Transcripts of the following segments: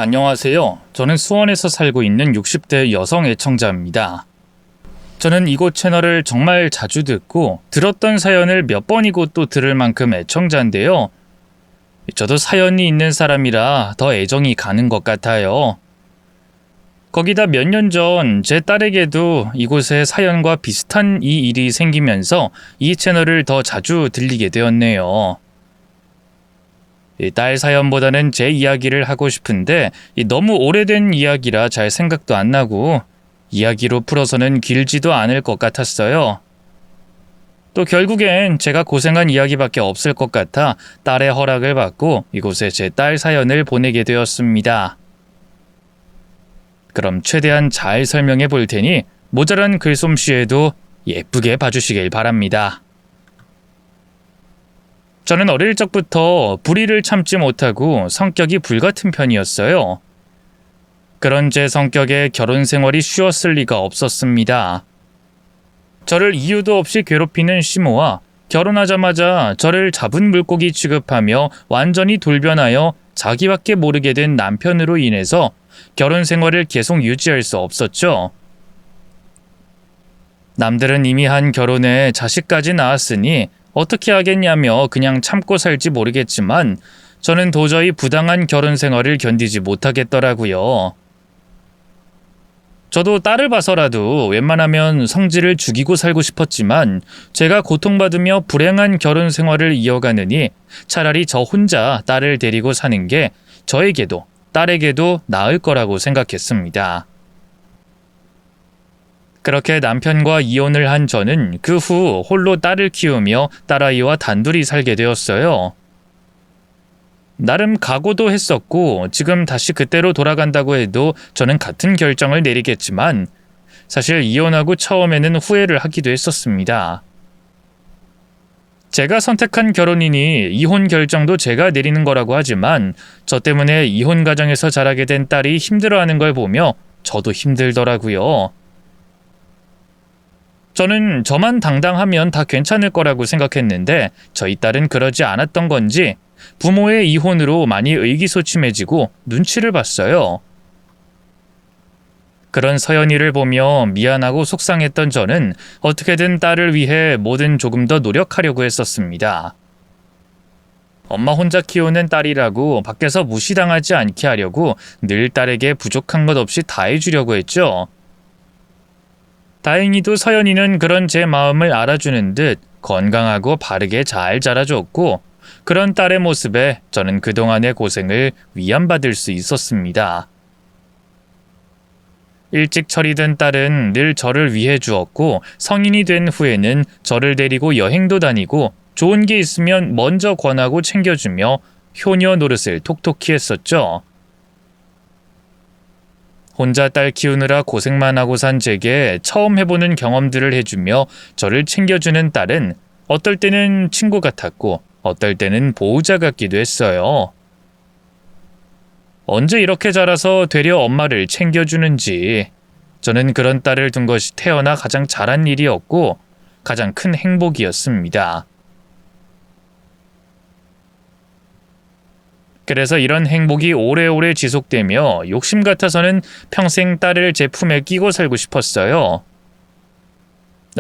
안녕하세요. 저는 수원에서 살고 있는 60대 여성 애청자입니다. 저는 이곳 채널을 정말 자주 듣고 들었던 사연을 몇 번이고 또 들을 만큼 애청자인데요. 저도 사연이 있는 사람이라 더 애정이 가는 것 같아요. 거기다 몇 년 전 제 딸에게도 이곳에 사연과 비슷한 이 일이 생기면서 이 채널을 더 자주 들리게 되었네요. 딸 사연보다는 제 이야기를 하고 싶은데 너무 오래된 이야기라 잘 생각도 안 나고 이야기로 풀어서는 길지도 않을 것 같았어요. 또 결국엔 제가 고생한 이야기밖에 없을 것 같아 딸의 허락을 받고 이곳에 제 딸 사연을 보내게 되었습니다. 그럼 최대한 잘 설명해 볼 테니 모자란 글솜씨에도 예쁘게 봐주시길 바랍니다. 저는 어릴 적부터 불의를 참지 못하고 성격이 불같은 편이었어요. 그런 제 성격에 결혼 생활이 쉬웠을 리가 없었습니다. 저를 이유도 없이 괴롭히는 시모와 결혼하자마자 저를 잡은 물고기 취급하며 완전히 돌변하여 자기밖에 모르게 된 남편으로 인해서 결혼 생활을 계속 유지할 수 없었죠. 남들은 이미 한 결혼에 자식까지 낳았으니 어떻게 하겠냐며 그냥 참고 살지 모르겠지만 저는 도저히 부당한 결혼 생활을 견디지 못하겠더라고요. 저도 딸을 봐서라도 웬만하면 성질을 죽이고 살고 싶었지만 제가 고통받으며 불행한 결혼 생활을 이어가느니 차라리 저 혼자 딸을 데리고 사는 게 저에게도 딸에게도 나을 거라고 생각했습니다. 그렇게 남편과 이혼을 한 저는 그 후 홀로 딸을 키우며 딸아이와 단둘이 살게 되었어요. 나름 각오도 했었고 지금 다시 그때로 돌아간다고 해도 저는 같은 결정을 내리겠지만 사실 이혼하고 처음에는 후회를 하기도 했었습니다. 제가 선택한 결혼이니 이혼 결정도 제가 내리는 거라고 하지만 저 때문에 이혼 가정에서 자라게 된 딸이 힘들어하는 걸 보며 저도 힘들더라고요. 저는 저만 당당하면 다 괜찮을 거라고 생각했는데 저희 딸은 그러지 않았던 건지 부모의 이혼으로 많이 의기소침해지고 눈치를 봤어요. 그런 서연이를 보며 미안하고 속상했던 저는 어떻게든 딸을 위해 뭐든 조금 더 노력하려고 했었습니다. 엄마 혼자 키우는 딸이라고 밖에서 무시당하지 않게 하려고 늘 딸에게 부족한 것 없이 다 해주려고 했죠. 다행히도 서연이는 그런 제 마음을 알아주는 듯 건강하고 바르게 잘 자라줬고 그런 딸의 모습에 저는 그동안의 고생을 위안받을 수 있었습니다. 일찍 철이 든 딸은 늘 저를 위해 주었고 성인이 된 후에는 저를 데리고 여행도 다니고 좋은 게 있으면 먼저 권하고 챙겨주며 효녀 노릇을 톡톡히 했었죠. 혼자 딸 키우느라 고생만 하고 산 제게 처음 해보는 경험들을 해주며 저를 챙겨주는 딸은 어떨 때는 친구 같았고 어떨 때는 보호자 같기도 했어요. 언제 이렇게 자라서 되려 엄마를 챙겨주는지 저는 그런 딸을 둔 것이 태어나 가장 잘한 일이었고 가장 큰 행복이었습니다. 그래서 이런 행복이 오래오래 지속되며 욕심 같아서는 평생 딸을 제 품에 끼고 살고 싶었어요.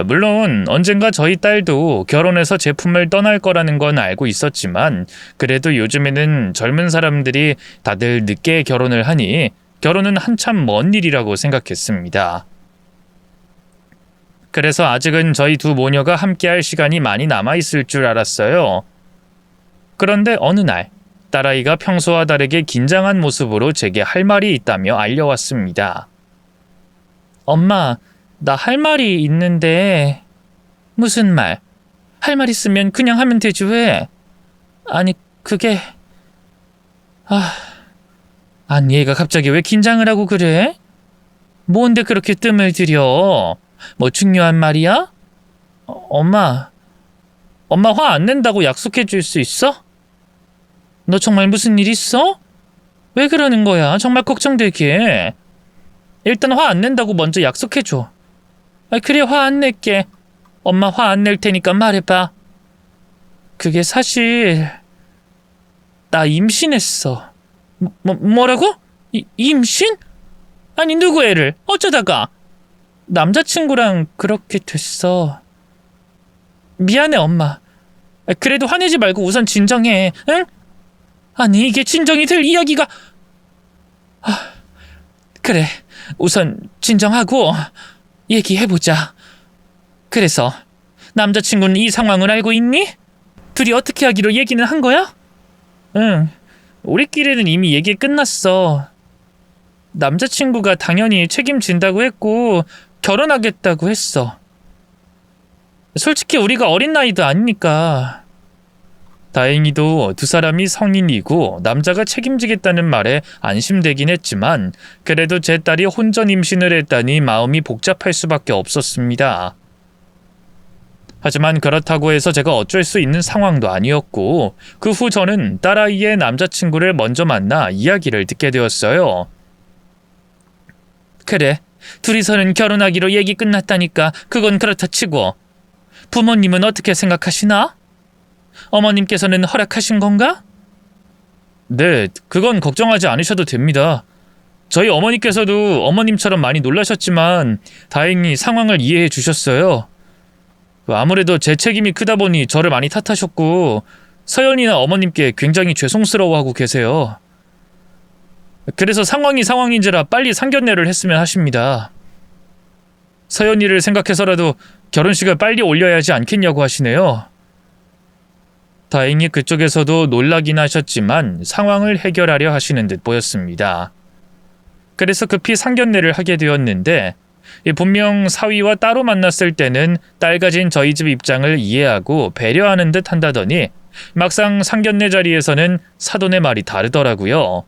물론 언젠가 저희 딸도 결혼해서 제 품을 떠날 거라는 건 알고 있었지만 그래도 요즘에는 젊은 사람들이 다들 늦게 결혼을 하니 결혼은 한참 먼 일이라고 생각했습니다. 그래서 아직은 저희 두 모녀가 함께할 시간이 많이 남아있을 줄 알았어요. 그런데 어느 날 딸아이가 평소와 다르게 긴장한 모습으로 제게 할 말이 있다며 알려왔습니다. 엄마, 나 할 말이 있는데. 무슨 말? 할 말 있으면 그냥 하면 되지 왜? 아니 그게... 아니 얘가 갑자기 왜 긴장을 하고 그래? 뭔데 그렇게 뜸을 들여? 뭐 중요한 말이야? 엄마 화 안 낸다고 약속해 줄 수 있어? 너 정말 무슨 일 있어? 왜 그러는 거야? 정말 걱정되게. 일단 화 안 낸다고 먼저 약속해줘. 그래 화 안 낼게. 엄마 화 안 낼 테니까 말해봐. 그게 사실 나 임신했어. 뭐라고? 임신? 아니, 누구 애를? 어쩌다가? 남자친구랑 그렇게 됐어. 미안해, 엄마. 그래도 화내지 말고 우선 진정해, 응? 아니, 이게 진정이 될 이야기가... 그래, 우선 진정하고 얘기해보자. 그래서 남자친구는 이 상황을 알고 있니? 둘이 어떻게 하기로 얘기는 한 거야? 응, 우리끼리는 이미 얘기 끝났어. 남자친구가 당연히 책임진다고 했고 결혼하겠다고 했어. 솔직히 우리가 어린 나이도 아니니까. 다행히도 두 사람이 성인이고 남자가 책임지겠다는 말에 안심되긴 했지만 그래도 제 딸이 혼전 임신을 했다니 마음이 복잡할 수밖에 없었습니다. 하지만 그렇다고 해서 제가 어쩔 수 있는 상황도 아니었고 그 후 저는 딸아이의 남자친구를 먼저 만나 이야기를 듣게 되었어요. 그래, 둘이서는 결혼하기로 얘기 끝났다니까 그건 그렇다 치고 부모님은 어떻게 생각하시나? 어머님께서는 허락하신 건가? 네, 그건 걱정하지 않으셔도 됩니다. 저희 어머니께서도 어머님처럼 많이 놀라셨지만 다행히 상황을 이해해 주셨어요. 아무래도 제 책임이 크다 보니 저를 많이 탓하셨고 서연이나 어머님께 굉장히 죄송스러워하고 계세요. 그래서 상황이 상황인지라 빨리 상견례를 했으면 하십니다. 서연이를 생각해서라도 결혼식을 빨리 올려야 하지 않겠냐고 하시네요. 다행히 그쪽에서도 놀라긴 하셨지만 상황을 해결하려 하시는 듯 보였습니다. 그래서 급히 상견례를 하게 되었는데 분명 사위와 따로 만났을 때는 딸 가진 저희 집 입장을 이해하고 배려하는 듯 한다더니 막상 상견례 자리에서는 사돈의 말이 다르더라고요.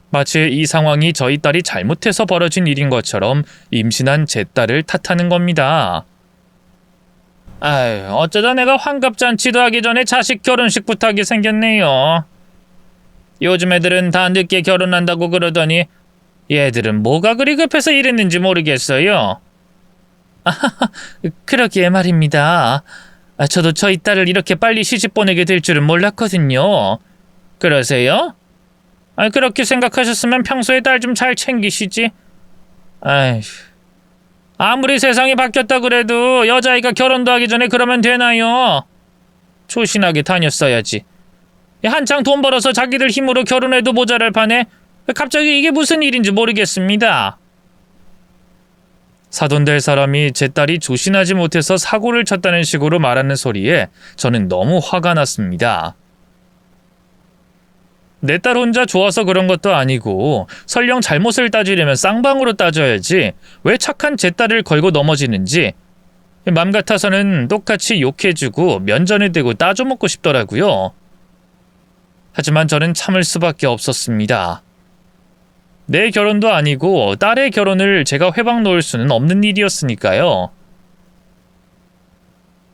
마치 이 상황이 저희 딸이 잘못해서 벌어진 일인 것처럼 임신한 제 딸을 탓하는 겁니다. 아유, 어쩌다 내가 환갑잔치도 하기 전에 자식 결혼식부터 하게 생겼네요. 요즘 애들은 다 늦게 결혼한다고 그러더니 얘들은 뭐가 그리 급해서 이랬는지 모르겠어요. 아하하, 그러게 말입니다. 저도 저희 딸을 이렇게 빨리 시집 보내게 될 줄은 몰랐거든요. 그러세요? 그렇게 생각하셨으면 평소에 딸 좀 잘 챙기시지. 아휴, 아무리 세상이 바뀌었다 그래도 여자아이가 결혼도 하기 전에 그러면 되나요? 조신하게 다녔어야지. 한창 돈 벌어서 자기들 힘으로 결혼해도 모자랄 판에 갑자기 이게 무슨 일인지 모르겠습니다. 사돈 될 사람이 제 딸이 조신하지 못해서 사고를 쳤다는 식으로 말하는 소리에 저는 너무 화가 났습니다. 내 딸 혼자 좋아서 그런 것도 아니고 설령 잘못을 따지려면 쌍방으로 따져야지 왜 착한 제 딸을 걸고 넘어지는지 맘 같아서는 똑같이 욕해주고 면전에 대고 따져먹고 싶더라고요. 하지만 저는 참을 수밖에 없었습니다. 내 결혼도 아니고 딸의 결혼을 제가 회방 놓을 수는 없는 일이었으니까요.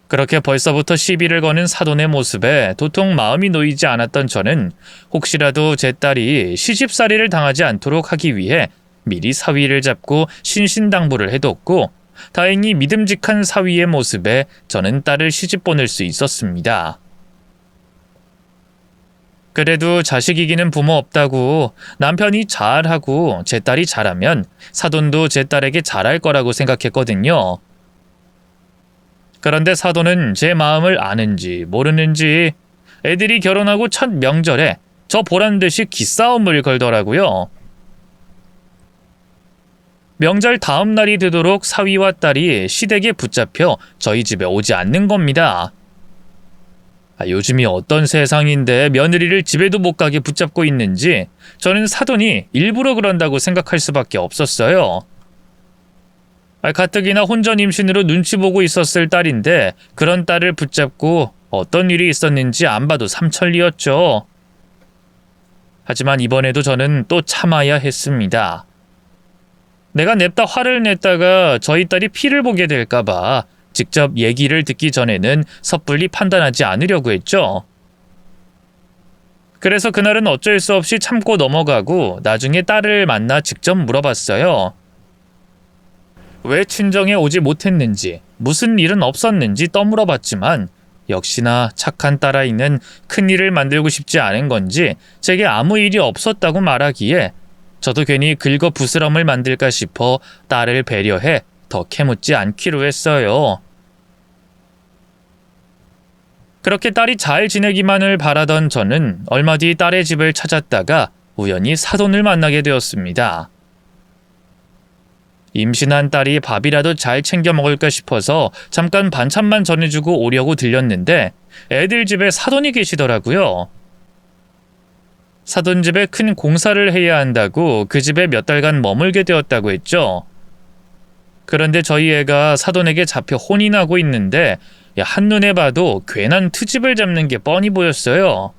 그렇게 벌써부터 시비를 거는 사돈의 모습에 도통 마음이 놓이지 않았던 저는 혹시라도 제 딸이 시집살이를 당하지 않도록 하기 위해 미리 사위를 잡고 신신당부를 해뒀고 다행히 믿음직한 사위의 모습에 저는 딸을 시집 보낼 수 있었습니다. 그래도 자식 이기는 부모 없다고 남편이 잘하고 제 딸이 잘하면 사돈도 제 딸에게 잘할 거라고 생각했거든요. 그런데 사돈은 제 마음을 아는지 모르는지 애들이 결혼하고 첫 명절에 저 보란듯이 기싸움을 걸더라고요. 명절 다음 날이 되도록 사위와 딸이 시댁에 붙잡혀 저희 집에 오지 않는 겁니다. 요즘이 어떤 세상인데 며느리를 집에도 못 가게 붙잡고 있는지 저는 사돈이 일부러 그런다고 생각할 수밖에 없었어요. 가뜩이나 혼전 임신으로 눈치 보고 있었을 딸인데 그런 딸을 붙잡고 어떤 일이 있었는지 안 봐도 삼천리였죠. 하지만 이번에도 저는 또 참아야 했습니다. 내가 냅다 화를 냈다가 저희 딸이 피를 보게 될까봐 직접 얘기를 듣기 전에는 섣불리 판단하지 않으려고 했죠. 그래서 그날은 어쩔 수 없이 참고 넘어가고 나중에 딸을 만나 직접 물어봤어요. 왜 친정에 오지 못했는지, 무슨 일은 없었는지 떠물어봤지만 역시나 착한 딸아이는 큰일을 만들고 싶지 않은 건지 제게 아무 일이 없었다고 말하기에 저도 괜히 긁어 부스럼을 만들까 싶어 딸을 배려해 더 캐묻지 않기로 했어요. 그렇게 딸이 잘 지내기만을 바라던 저는 얼마 뒤 딸의 집을 찾았다가 우연히 사돈을 만나게 되었습니다. 임신한 딸이 밥이라도 잘 챙겨 먹을까 싶어서 잠깐 반찬만 전해주고 오려고 들렸는데 애들 집에 사돈이 계시더라고요. 사돈 집에 큰 공사를 해야 한다고 그 집에 몇 달간 머물게 되었다고 했죠. 그런데 저희 애가 사돈에게 잡혀 혼이 나고 있는데 한눈에 봐도 괜한 트집을 잡는 게 뻔히 보였어요.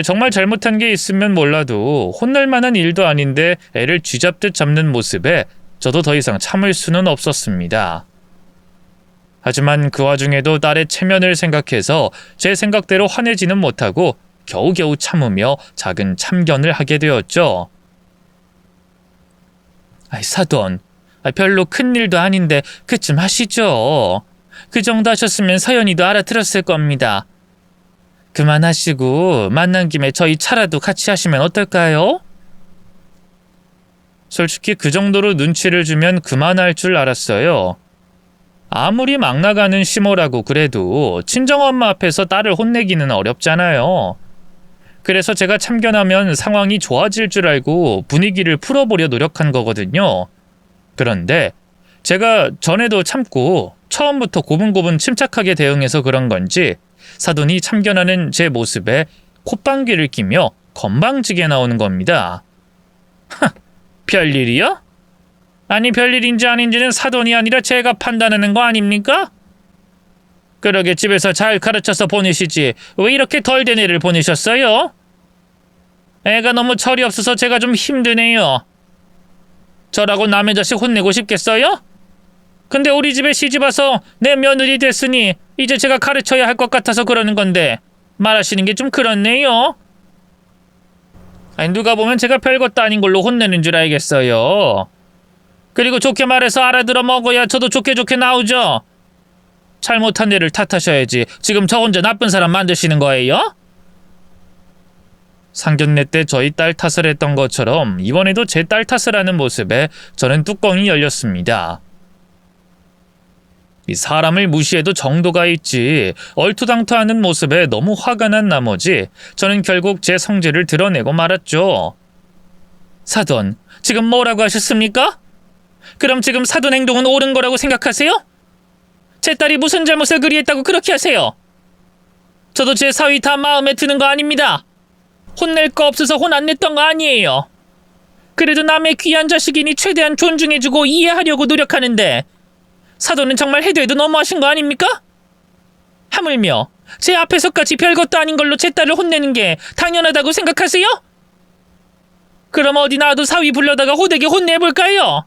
정말 잘못한 게 있으면 몰라도 혼날 만한 일도 아닌데 애를 쥐잡듯 잡는 모습에 저도 더 이상 참을 수는 없었습니다. 하지만 그 와중에도 딸의 체면을 생각해서 제 생각대로 화내지는 못하고 겨우겨우 참으며 작은 참견을 하게 되었죠. 사돈, 별로 큰 일도 아닌데 그쯤 하시죠. 그 정도 하셨으면 서연이도 알아들었을 겁니다. 그만하시고 만난 김에 저희 차라도 같이 하시면 어떨까요? 솔직히 그 정도로 눈치를 주면 그만할 줄 알았어요. 아무리 막 나가는 시모라고 그래도 친정엄마 앞에서 딸을 혼내기는 어렵잖아요. 그래서 제가 참견하면 상황이 좋아질 줄 알고 분위기를 풀어보려 노력한 거거든요. 그런데 제가 전에도 참고 처음부터 고분고분 침착하게 대응해서 그런 건지 사돈이 참견하는 제 모습에 콧방귀를 끼며 건방지게 나오는 겁니다. 별일이요? 아니 별일인지 아닌지는 사돈이 아니라 제가 판단하는 거 아닙니까? 그러게 집에서 잘 가르쳐서 보내시지 왜 이렇게 덜 된 애를 보내셨어요? 애가 너무 철이 없어서 제가 좀 힘드네요. 저라고 남의 자식 혼내고 싶겠어요? 근데 우리 집에 시집와서 내 며느리 됐으니 이제 제가 가르쳐야 할 것 같아서 그러는 건데 말하시는 게 좀 그렇네요. 누가 보면 제가 별것도 아닌 걸로 혼내는 줄 알겠어요. 그리고 좋게 말해서 알아들어 먹어야 저도 좋게 나오죠. 잘못한 애를 탓하셔야지 지금 저 혼자 나쁜 사람 만드시는 거예요? 상견례 때 저희 딸 탓을 했던 것처럼 이번에도 제 딸 탓을 하는 모습에 저는 뚜껑이 열렸습니다. 이 사람을 무시해도 정도가 있지 얼토당토하는 모습에 너무 화가 난 나머지 저는 결국 제 성질을 드러내고 말았죠. 사돈, 지금 뭐라고 하셨습니까? 그럼 지금 사돈 행동은 옳은 거라고 생각하세요? 제 딸이 무슨 잘못을 그리 했다고 그렇게 하세요? 저도 제 사위 다 마음에 드는 거 아닙니다. 혼낼 거 없어서 혼 안 냈던 거 아니에요. 그래도 남의 귀한 자식이니 최대한 존중해주고 이해하려고 노력하는데 사돈은 정말 해도 해도 너무하신 거 아닙니까? 하물며 제 앞에서까지 별것도 아닌 걸로 제 딸을 혼내는 게 당연하다고 생각하세요? 그럼 어디 나와도 사위 불러다가 호되게 혼내볼까요?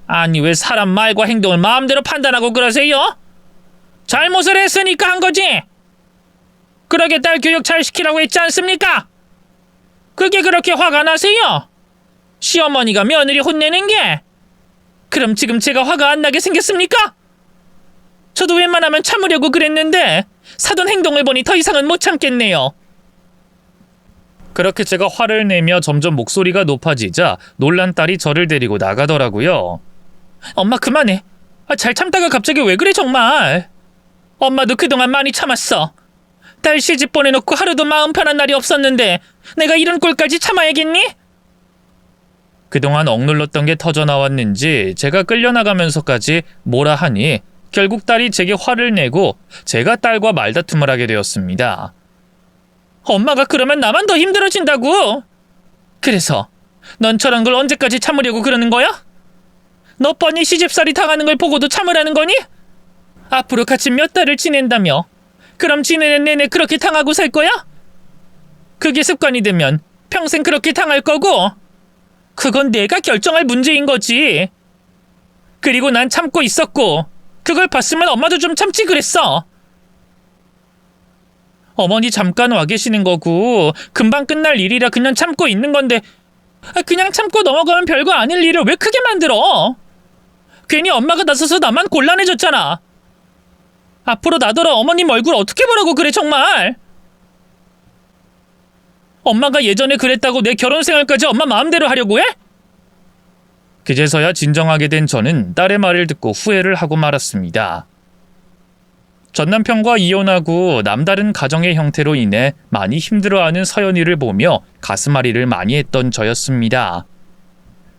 아니 왜 사람 말과 행동을 마음대로 판단하고 그러세요? 잘못을 했으니까 한 거지. 그러게 딸 교육 잘 시키라고 했지 않습니까? 그게 그렇게 화가 나세요? 시어머니가 며느리 혼내는 게? 그럼 지금 제가 화가 안 나게 생겼습니까? 저도 웬만하면 참으려고 그랬는데 사돈 행동을 보니 더 이상은 못 참겠네요. 그렇게 제가 화를 내며 점점 목소리가 높아지자 놀란 딸이 저를 데리고 나가더라고요. 엄마 그만해. 잘 참다가 갑자기 왜 그래 정말. 엄마도 그동안 많이 참았어. 딸 시집 보내놓고 하루도 마음 편한 날이 없었는데 내가 이런 꼴까지 참아야겠니? 그동안 억눌렀던 게 터져나왔는지 제가 끌려나가면서까지 뭐라 하니 결국 딸이 제게 화를 내고 제가 딸과 말다툼을 하게 되었습니다. 엄마가 그러면 나만 더 힘들어진다고. 그래서 넌 저런 걸 언제까지 참으려고 그러는 거야? 너 뻔히 시집살이 당하는 걸 보고도 참으라는 거니? 앞으로 같이 몇 달을 지낸다며 그럼 지내는 내내 그렇게 당하고 살 거야? 그게 습관이 되면 평생 그렇게 당할 거고 그건 내가 결정할 문제인 거지. 그리고 난 참고 있었고 그걸 봤으면 엄마도 좀 참지 그랬어. 어머니 잠깐 와 계시는 거고 금방 끝날 일이라 그냥 참고 있는 건데 그냥 참고 넘어가면 별거 아닐 일을 왜 크게 만들어? 괜히 엄마가 나서서 나만 곤란해졌잖아. 앞으로 나더러 어머님 얼굴 어떻게 보라고 그래 정말. 엄마가 예전에 그랬다고 내 결혼 생활까지 엄마 마음대로 하려고 해? 그제서야 진정하게 된 저는 딸의 말을 듣고 후회를 하고 말았습니다. 전 남편과 이혼하고 남다른 가정의 형태로 인해 많이 힘들어하는 서연이를 보며 가슴앓이를 많이 했던 저였습니다.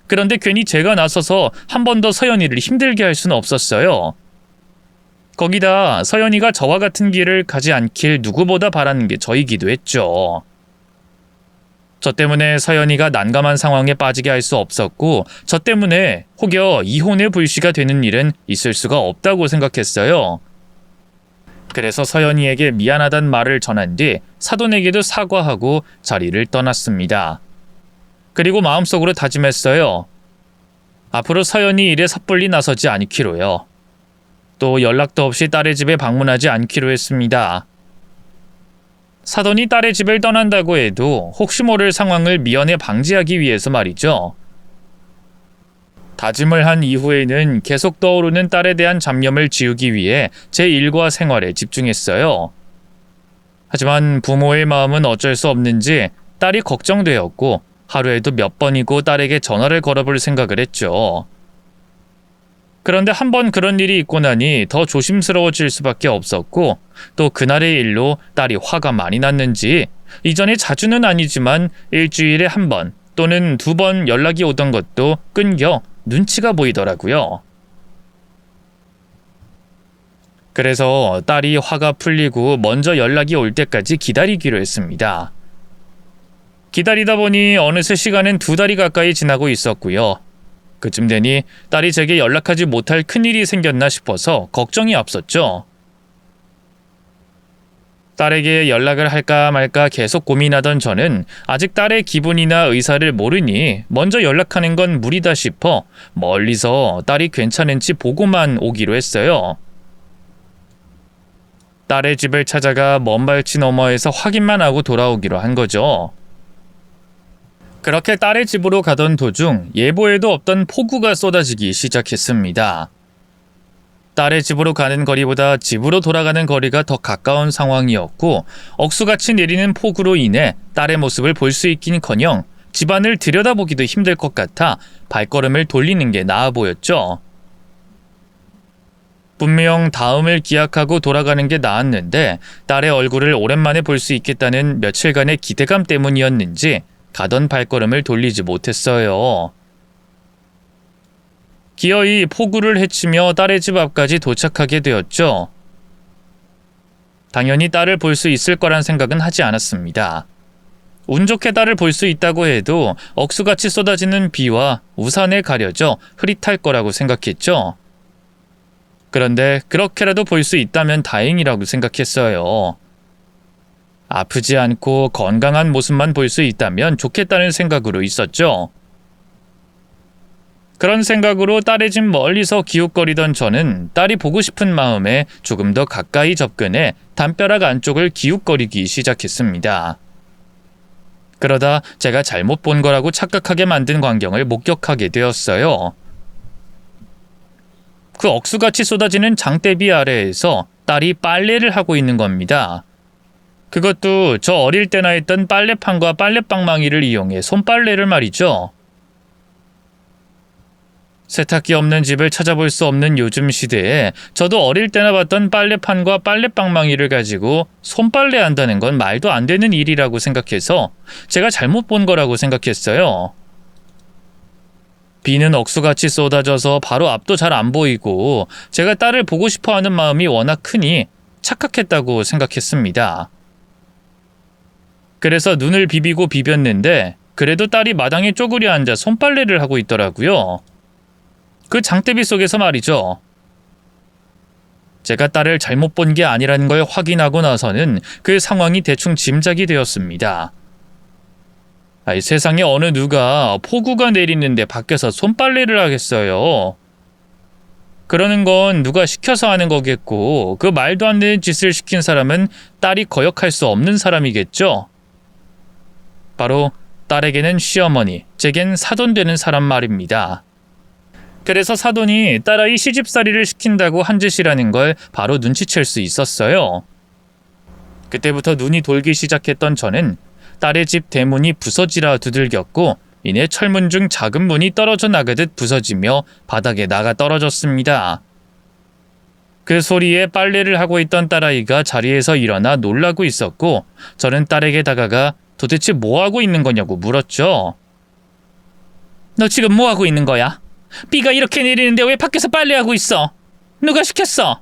그런데 괜히 제가 나서서 한 번 더 서연이를 힘들게 할 수는 없었어요. 거기다 서연이가 저와 같은 길을 가지 않길 누구보다 바라는 게 저이기도 했죠. 저 때문에 서연이가 난감한 상황에 빠지게 할 수 없었고, 저 때문에 혹여 이혼의 불씨가 되는 일은 있을 수가 없다고 생각했어요. 그래서 서연이에게 미안하단 말을 전한 뒤 사돈에게도 사과하고 자리를 떠났습니다. 그리고 마음속으로 다짐했어요. 앞으로 서연이 일에 섣불리 나서지 않기로요. 또 연락도 없이 딸의 집에 방문하지 않기로 했습니다. 사돈이 딸의 집을 떠난다고 해도 혹시 모를 상황을 미연에 방지하기 위해서 말이죠. 다짐을 한 이후에는 계속 떠오르는 딸에 대한 잡념을 지우기 위해 제 일과 생활에 집중했어요. 하지만 부모의 마음은 어쩔 수 없는지 딸이 걱정되었고 하루에도 몇 번이고 딸에게 전화를 걸어볼 생각을 했죠. 그런데 한번 그런 일이 있고 나니 더 조심스러워질 수밖에 없었고 또 그날의 일로 딸이 화가 많이 났는지 이전에 자주는 아니지만 일주일에 한 번 또는 2번 연락이 오던 것도 끊겨 눈치가 보이더라고요. 그래서 딸이 화가 풀리고 먼저 연락이 올 때까지 기다리기로 했습니다. 기다리다 보니 어느새 시간은 2달이 가까이 지나고 있었고요. 그쯤 되니 딸이 제게 연락하지 못할 큰일이 생겼나 싶어서 걱정이 앞섰죠. 딸에게 연락을 할까 말까 계속 고민하던 저는 아직 딸의 기분이나 의사를 모르니 먼저 연락하는 건 무리다 싶어 멀리서 딸이 괜찮은지 보고만 오기로 했어요. 딸의 집을 찾아가 먼 발치 너머에서 확인만 하고 돌아오기로 한 거죠. 그렇게 딸의 집으로 가던 도중 예보에도 없던 폭우가 쏟아지기 시작했습니다. 딸의 집으로 가는 거리보다 집으로 돌아가는 거리가 더 가까운 상황이었고 억수같이 내리는 폭우로 인해 딸의 모습을 볼 수 있긴커녕 집안을 들여다보기도 힘들 것 같아 발걸음을 돌리는 게 나아 보였죠. 분명 다음을 기약하고 돌아가는 게 나았는데 딸의 얼굴을 오랜만에 볼 수 있겠다는 며칠간의 기대감 때문이었는지 가던 발걸음을 돌리지 못했어요. 기어이 폭우를 헤치며 딸의 집 앞까지 도착하게 되었죠. 당연히 딸을 볼 수 있을 거란 생각은 하지 않았습니다. 운 좋게 딸을 볼 수 있다고 해도 억수같이 쏟아지는 비와 우산에 가려져 흐릿할 거라고 생각했죠. 그런데 그렇게라도 볼 수 있다면 다행이라고 생각했어요. 아프지 않고 건강한 모습만 볼 수 있다면 좋겠다는 생각으로 있었죠. 그런 생각으로 딸의 집 멀리서 기웃거리던 저는 딸이 보고 싶은 마음에 조금 더 가까이 접근해 담벼락 안쪽을 기웃거리기 시작했습니다. 그러다 제가 잘못 본 거라고 착각하게 만든 광경을 목격하게 되었어요. 그 억수같이 쏟아지는 장대비 아래에서 딸이 빨래를 하고 있는 겁니다. 그것도 저 어릴 때나 했던 빨래판과 빨래방망이를 이용해 손빨래를 말이죠. 세탁기 없는 집을 찾아볼 수 없는 요즘 시대에 저도 어릴 때나 봤던 빨래판과 빨래방망이를 가지고 손빨래 한다는 건 말도 안 되는 일이라고 생각해서 제가 잘못 본 거라고 생각했어요. 비는 억수같이 쏟아져서 바로 앞도 잘 안 보이고 제가 딸을 보고 싶어하는 마음이 워낙 크니 착각했다고 생각했습니다. 그래서 눈을 비비고 비볐는데 그래도 딸이 마당에 쪼그려 앉아 손빨래를 하고 있더라고요. 그 장대비 속에서 말이죠. 제가 딸을 잘못 본 게 아니라는 걸 확인하고 나서는 그 상황이 대충 짐작이 되었습니다. 세상에 어느 누가 폭우가 내리는데 밖에서 손빨래를 하겠어요. 그러는 건 누가 시켜서 하는 거겠고 그 말도 안 되는 짓을 시킨 사람은 딸이 거역할 수 없는 사람이겠죠. 바로 딸에게는 시어머니, 제겐 사돈 되는 사람 말입니다. 그래서 사돈이 딸아이 시집살이를 시킨다고 한 짓이라는 걸 바로 눈치챌 수 있었어요. 그때부터 눈이 돌기 시작했던 저는 딸의 집 대문이 부서지라 두들겼고 이내 철문 중 작은 문이 떨어져 나가듯 부서지며 바닥에 나가 떨어졌습니다. 그 소리에 빨래를 하고 있던 딸아이가 자리에서 일어나 놀라고 있었고 저는 딸에게 다가가 도대체 뭐하고 있는 거냐고 물었죠. 너 지금 뭐하고 있는 거야? 비가 이렇게 내리는데 왜 밖에서 빨래하고 있어? 누가 시켰어?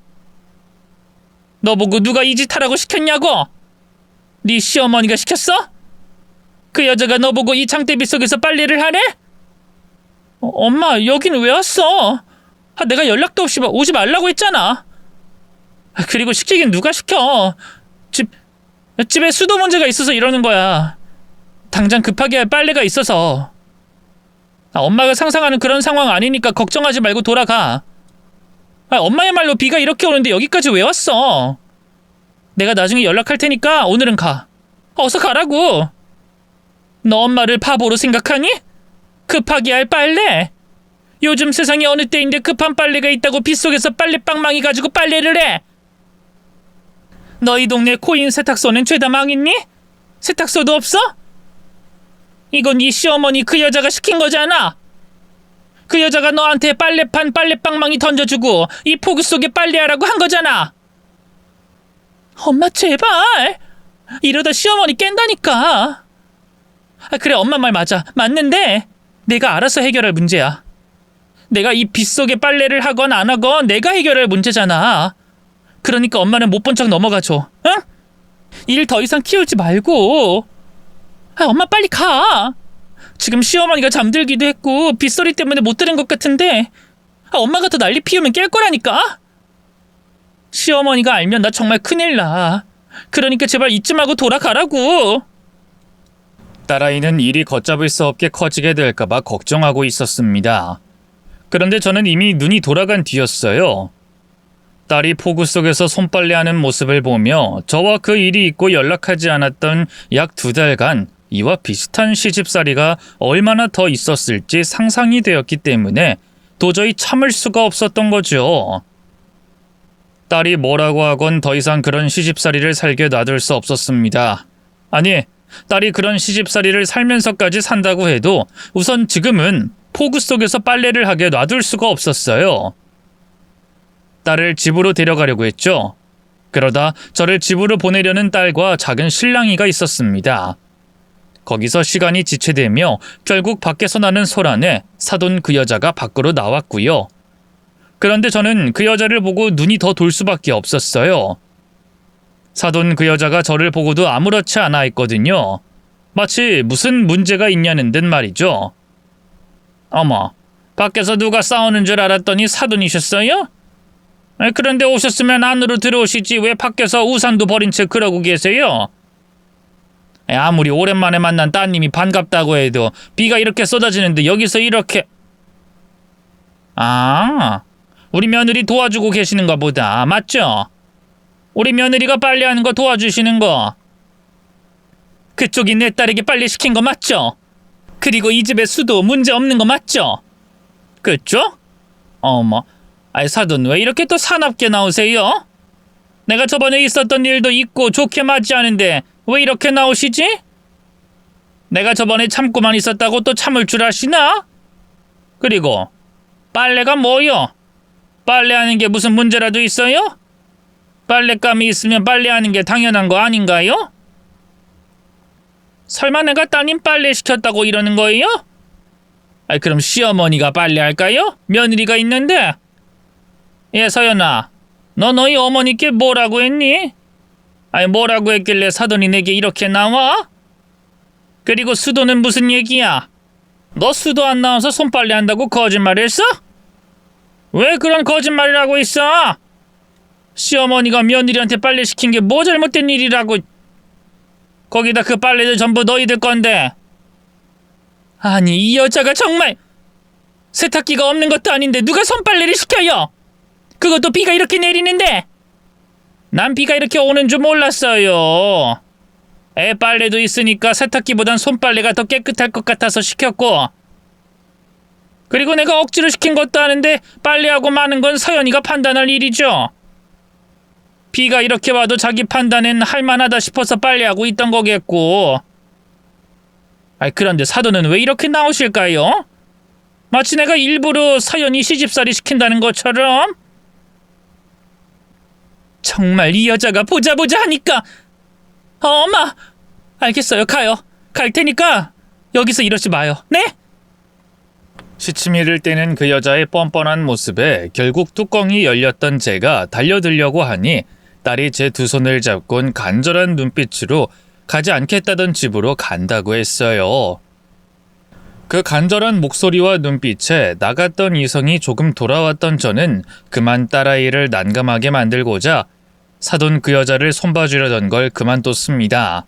너 보고 누가 이 짓 하라고 시켰냐고? 네 시어머니가 시켰어? 그 여자가 너 보고 이 장대비 속에서 빨래를 하래? 엄마 여기는 왜 왔어? 내가 연락도 없이 오지 말라고 했잖아. 그리고 시키긴 누가 시켜? 집에 수도 문제가 있어서 이러는 거야. 당장 급하게 할 빨래가 있어서. 엄마가 상상하는 그런 상황 아니니까 걱정하지 말고 돌아가. 엄마야말로 비가 이렇게 오는데 여기까지 왜 왔어? 내가 나중에 연락할 테니까 오늘은 가. 어서 가라고. 너 엄마를 바보로 생각하니? 급하게 할 빨래? 요즘 세상이 어느 때인데 급한 빨래가 있다고 빗속에서 빨래방망이 가지고 빨래를 해? 너희 동네 코인 세탁소는 죄다 망했니? 세탁소도 없어? 이건 네 시어머니 그 여자가 시킨 거잖아. 그 여자가 너한테 빨래판 빨래방망이 던져주고 이 폭우 속에 빨래하라고 한 거잖아. 엄마 제발. 이러다 시어머니 깬다니까. 그래 엄마 말 맞아. 맞는데 내가 알아서 해결할 문제야. 내가 이 빗속에 빨래를 하건 안 하건 내가 해결할 문제잖아. 그러니까 엄마는 못 본 척 넘어가줘. 응? 일 더 이상 키우지 말고. 엄마 빨리 가. 지금 시어머니가 잠들기도 했고 빗소리 때문에 못 들은 것 같은데 엄마가 더 난리 피우면 깰 거라니까. 시어머니가 알면 나 정말 큰일 나. 그러니까 제발 이쯤 하고 돌아가라고. 딸아이는 일이 걷잡을 수 없게 커지게 될까봐 걱정하고 있었습니다. 그런데 저는 이미 눈이 돌아간 뒤였어요. 딸이 폭우 속에서 손빨래하는 모습을 보며 저와 그 일이 있고 연락하지 않았던 약 2달간 이와 비슷한 시집살이가 얼마나 더 있었을지 상상이 되었기 때문에 도저히 참을 수가 없었던 거죠. 딸이 뭐라고 하건 더 이상 그런 시집살이를 살게 놔둘 수 없었습니다. 아니, 딸이 그런 시집살이를 살면서까지 산다고 해도 우선 지금은 폭우 속에서 빨래를 하게 놔둘 수가 없었어요. 딸을 집으로 데려가려고 했죠. 그러다 저를 집으로 보내려는 딸과 작은 실랑이가 있었습니다. 거기서 시간이 지체되며 결국 밖에서 나는 소란에 사돈 그 여자가 밖으로 나왔고요. 그런데 저는 그 여자를 보고 눈이 더 돌 수밖에 없었어요. 사돈 그 여자가 저를 보고도 아무렇지 않아 했거든요. 마치 무슨 문제가 있냐는 듯 말이죠. 어머, 밖에서 누가 싸우는 줄 알았더니 사돈이셨어요? 그런데 오셨으면 안으로 들어오시지 왜 밖에서 우산도 버린 채 그러고 계세요? 아무리 오랜만에 만난 따님이 반갑다고 해도 비가 이렇게 쏟아지는데 여기서 이렇게... 아, 우리 며느리 도와주고 계시는가 보다. 맞죠? 우리 며느리가 빨래하는 거 도와주시는 거. 그쪽이 내 딸에게 빨래 시킨 거 맞죠? 그리고 이 집에 수도 문제 없는 거 맞죠? 그쵸? 어머, 사돈 왜 이렇게 또 사납게 나오세요? 내가 저번에 있었던 일도 있고 좋게 맞이하는데 왜 이렇게 나오시지? 내가 저번에 참고만 있었다고 또 참을 줄 아시나? 그리고 빨래가 뭐요? 빨래하는 게 무슨 문제라도 있어요? 빨랫감이 있으면 빨래하는 게 당연한 거 아닌가요? 설마 내가 따님 빨래 시켰다고 이러는 거예요? 그럼 시어머니가 빨래할까요? 며느리가 있는데. 서연아, 너 너희 어머니께 뭐라고 했니? 뭐라고 했길래 사돈이 내게 이렇게 나와? 그리고 수도는 무슨 얘기야? 너 수도 안 나와서 손빨래 한다고 거짓말했어? 왜 그런 거짓말을 하고 있어? 시어머니가 며느리한테 빨래 시킨 게 뭐 잘못된 일이라고. 거기다 그 빨래들 전부 너희들 건데. 아니 이 여자가 정말. 세탁기가 없는 것도 아닌데 누가 손빨래를 시켜요? 그것도 비가 이렇게 내리는데. 난 비가 이렇게 오는 줄 몰랐어요. 애 빨래도 있으니까 세탁기보단 손빨래가 더 깨끗할 것 같아서 시켰고. 그리고 내가 억지로 시킨 것도 아는데 빨래하고 마는 건 서연이가 판단할 일이죠. 비가 이렇게 와도 자기 판단엔 할만하다 싶어서 빨래하고 있던 거겠고. 그런데 사돈은 왜 이렇게 나오실까요? 마치 내가 일부러 서연이 시집살이 시킨다는 것처럼. 정말 이 여자가 보자 하니까. 엄마, 알겠어요. 가요. 갈 테니까 여기서 이러지 마요. 네? 시침이 이를 때는 그 여자의 뻔뻔한 모습에 결국 뚜껑이 열렸던 제가 달려들려고 하니 딸이 제 두 손을 잡곤 간절한 눈빛으로 가지 않겠다던 집으로 간다고 했어요. 그 간절한 목소리와 눈빛에 나갔던 이성이 조금 돌아왔던 저는 그만 딸아이를 난감하게 만들고자 사돈 그 여자를 손봐주려던 걸 그만뒀습니다.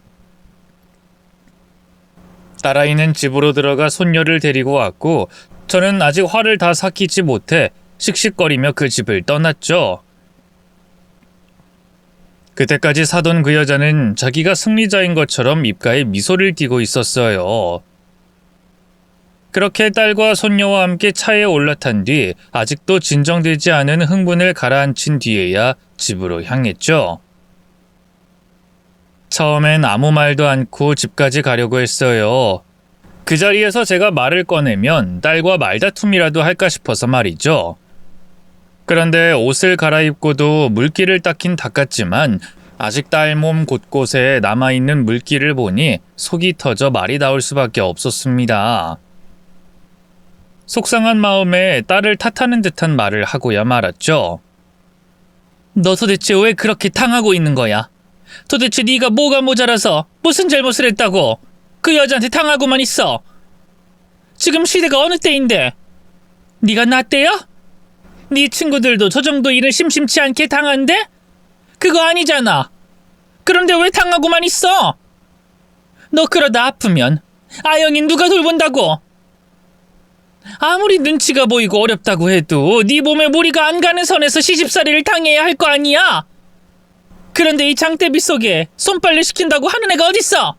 딸아이는 집으로 들어가 손녀를 데리고 왔고 저는 아직 화를 다 삭히지 못해 씩씩거리며 그 집을 떠났죠. 그때까지 사돈 그 여자는 자기가 승리자인 것처럼 입가에 미소를 띠고 있었어요. 그렇게 딸과 손녀와 함께 차에 올라탄 뒤 아직도 진정되지 않은 흥분을 가라앉힌 뒤에야 집으로 향했죠. 처음엔 아무 말도 않고 집까지 가려고 했어요. 그 자리에서 제가 말을 꺼내면 딸과 말다툼이라도 할까 싶어서 말이죠. 그런데 옷을 갈아입고도 물기를 닦긴 닦았지만 아직 딸 몸 곳곳에 남아있는 물기를 보니 속이 터져 말이 나올 수밖에 없었습니다. 속상한 마음에 딸을 탓하는 듯한 말을 하고야 말았죠. 너 도대체 왜 그렇게 당하고 있는 거야? 도대체 네가 뭐가 모자라서 무슨 잘못을 했다고 그 여자한테 당하고만 있어? 지금 시대가 어느 때인데? 네가 나 때야? 네 친구들도 저 정도 일을 심심치 않게 당한대? 그거 아니잖아. 그런데 왜 당하고만 있어? 너 그러다 아프면 아영이 누가 돌본다고? 아무리 눈치가 보이고 어렵다고 해도 네 몸에 무리가 안 가는 선에서 시집살이를 당해야 할 거 아니야? 그런데 이 장대비 속에 손빨래 시킨다고 하는 애가 어딨어?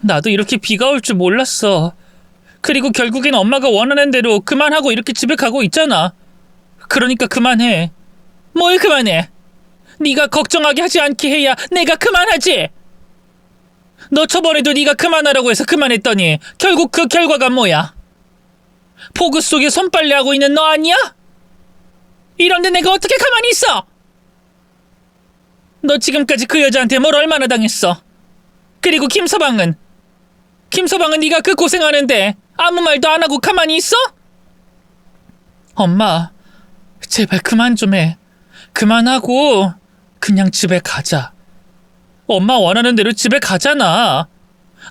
나도 이렇게 비가 올 줄 몰랐어. 그리고 결국엔 엄마가 원하는 대로 그만하고 이렇게 집에 가고 있잖아. 그러니까 그만해. 뭘 그만해? 네가 걱정하게 하지 않게 해야 내가 그만하지. 너 저번에도 네가 그만하라고 해서 그만했더니 결국 그 결과가 뭐야? 폭우 속에 손빨래하고 있는 너 아니야? 이런데 내가 어떻게 가만히 있어? 너 지금까지 그 여자한테 뭘 얼마나 당했어? 그리고 김서방은 네가 그 고생하는데 아무 말도 안 하고 가만히 있어? 엄마, 제발 그만 좀 해. 그만하고 그냥 집에 가자. 엄마 원하는 대로 집에 가잖아.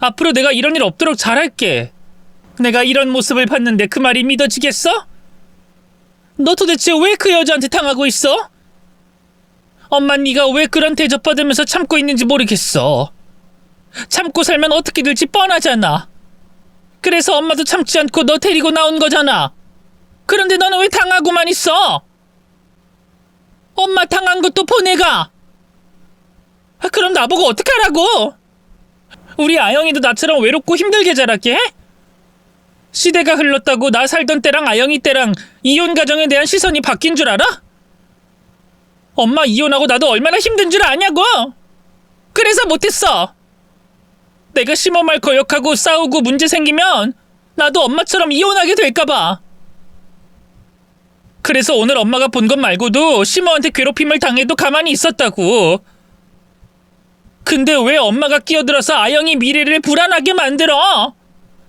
앞으로 내가 이런 일 없도록 잘할게. 내가 이런 모습을 봤는데 그 말이 믿어지겠어? 너 도대체 왜 그 여자한테 당하고 있어? 엄마 네가 왜 그런 대접받으면서 참고 있는지 모르겠어. 참고 살면 어떻게 될지 뻔하잖아. 그래서 엄마도 참지 않고 너 데리고 나온 거잖아. 그런데 너는 왜 당하고만 있어? 엄마 당한 것도 보내가. 그럼 나보고 어떻게 하라고? 우리 아영이도 나처럼 외롭고 힘들게 자라게 해? 시대가 흘렀다고 나 살던 때랑 아영이 때랑 이혼 가정에 대한 시선이 바뀐 줄 알아? 엄마 이혼하고 나도 얼마나 힘든 줄 아냐고. 그래서 못했어. 내가 심호말 거역하고 싸우고 문제 생기면 나도 엄마처럼 이혼하게 될까봐. 그래서 오늘 엄마가 본 것 말고도 심호한테 괴롭힘을 당해도 가만히 있었다고. 근데 왜 엄마가 끼어들어서 아영이 미래를 불안하게 만들어?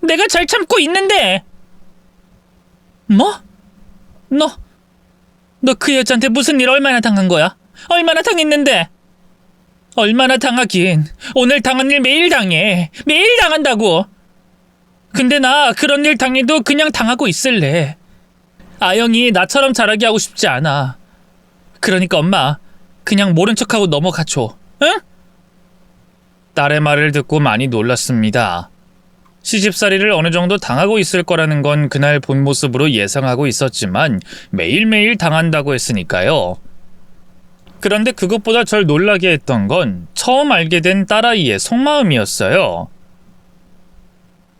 내가 잘 참고 있는데. 뭐? 너 그 여자한테 무슨 일 얼마나 당한 거야? 얼마나 당했는데? 얼마나 당하긴. 오늘 당한 일 매일 당해. 매일 당한다고. 근데 나 그런 일 당해도 그냥 당하고 있을래. 아영이 나처럼 자라게 하고 싶지 않아. 그러니까 엄마 그냥 모른 척하고 넘어가줘. 응? 딸의 말을 듣고 많이 놀랐습니다. 시집살이를 어느 정도 당하고 있을 거라는 건 그날 본 모습으로 예상하고 있었지만 매일매일 당한다고 했으니까요. 그런데 그것보다 절 놀라게 했던 건 처음 알게 된 딸아이의 속마음이었어요.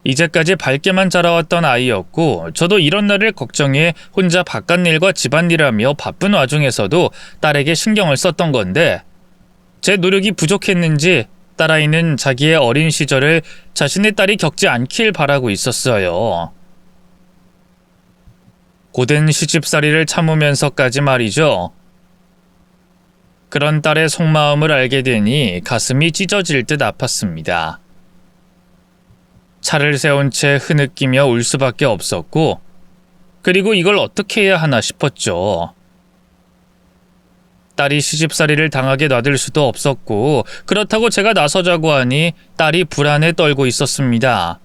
이제까지 밝게만 자라왔던 아이였고 저도 이런 날을 걱정해 혼자 바깥일과 집안일을 하며 바쁜 와중에서도 딸에게 신경을 썼던 건데 제 노력이 부족했는지 딸아이는 자기의 어린 시절을 자신의 딸이 겪지 않길 바라고 있었어요. 고된 시집살이를 참으면서까지 말이죠. 그런 딸의 속마음을 알게 되니 가슴이 찢어질 듯 아팠습니다. 차를 세운 채 흐느끼며 울 수밖에 없었고 그리고 이걸 어떻게 해야 하나 싶었죠. 딸이 시집살이를 당하게 놔둘 수도 없었고 그렇다고 제가 나서자고 하니 딸이 불안에 떨고 있었습니다.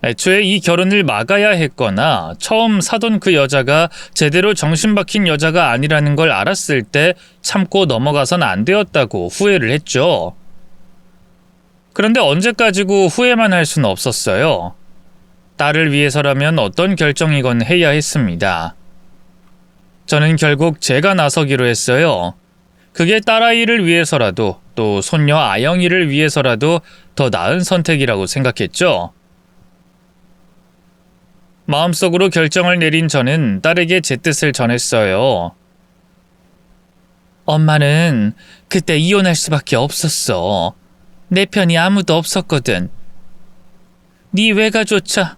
애초에 이 결혼을 막아야 했거나 처음 사돈 그 여자가 제대로 정신 박힌 여자가 아니라는 걸 알았을 때 참고 넘어가선 안 되었다고 후회를 했죠. 그런데 언제까지고 후회만 할 수는 없었어요. 딸을 위해서라면 어떤 결정이건 해야 했습니다. 저는 결국 제가 나서기로 했어요. 그게 딸아이를 위해서라도 또 손녀 아영이를 위해서라도 더 나은 선택이라고 생각했죠. 마음속으로 결정을 내린 저는 딸에게 제 뜻을 전했어요. 엄마는 그때 이혼할 수밖에 없었어. 내 편이 아무도 없었거든. 네 외가조차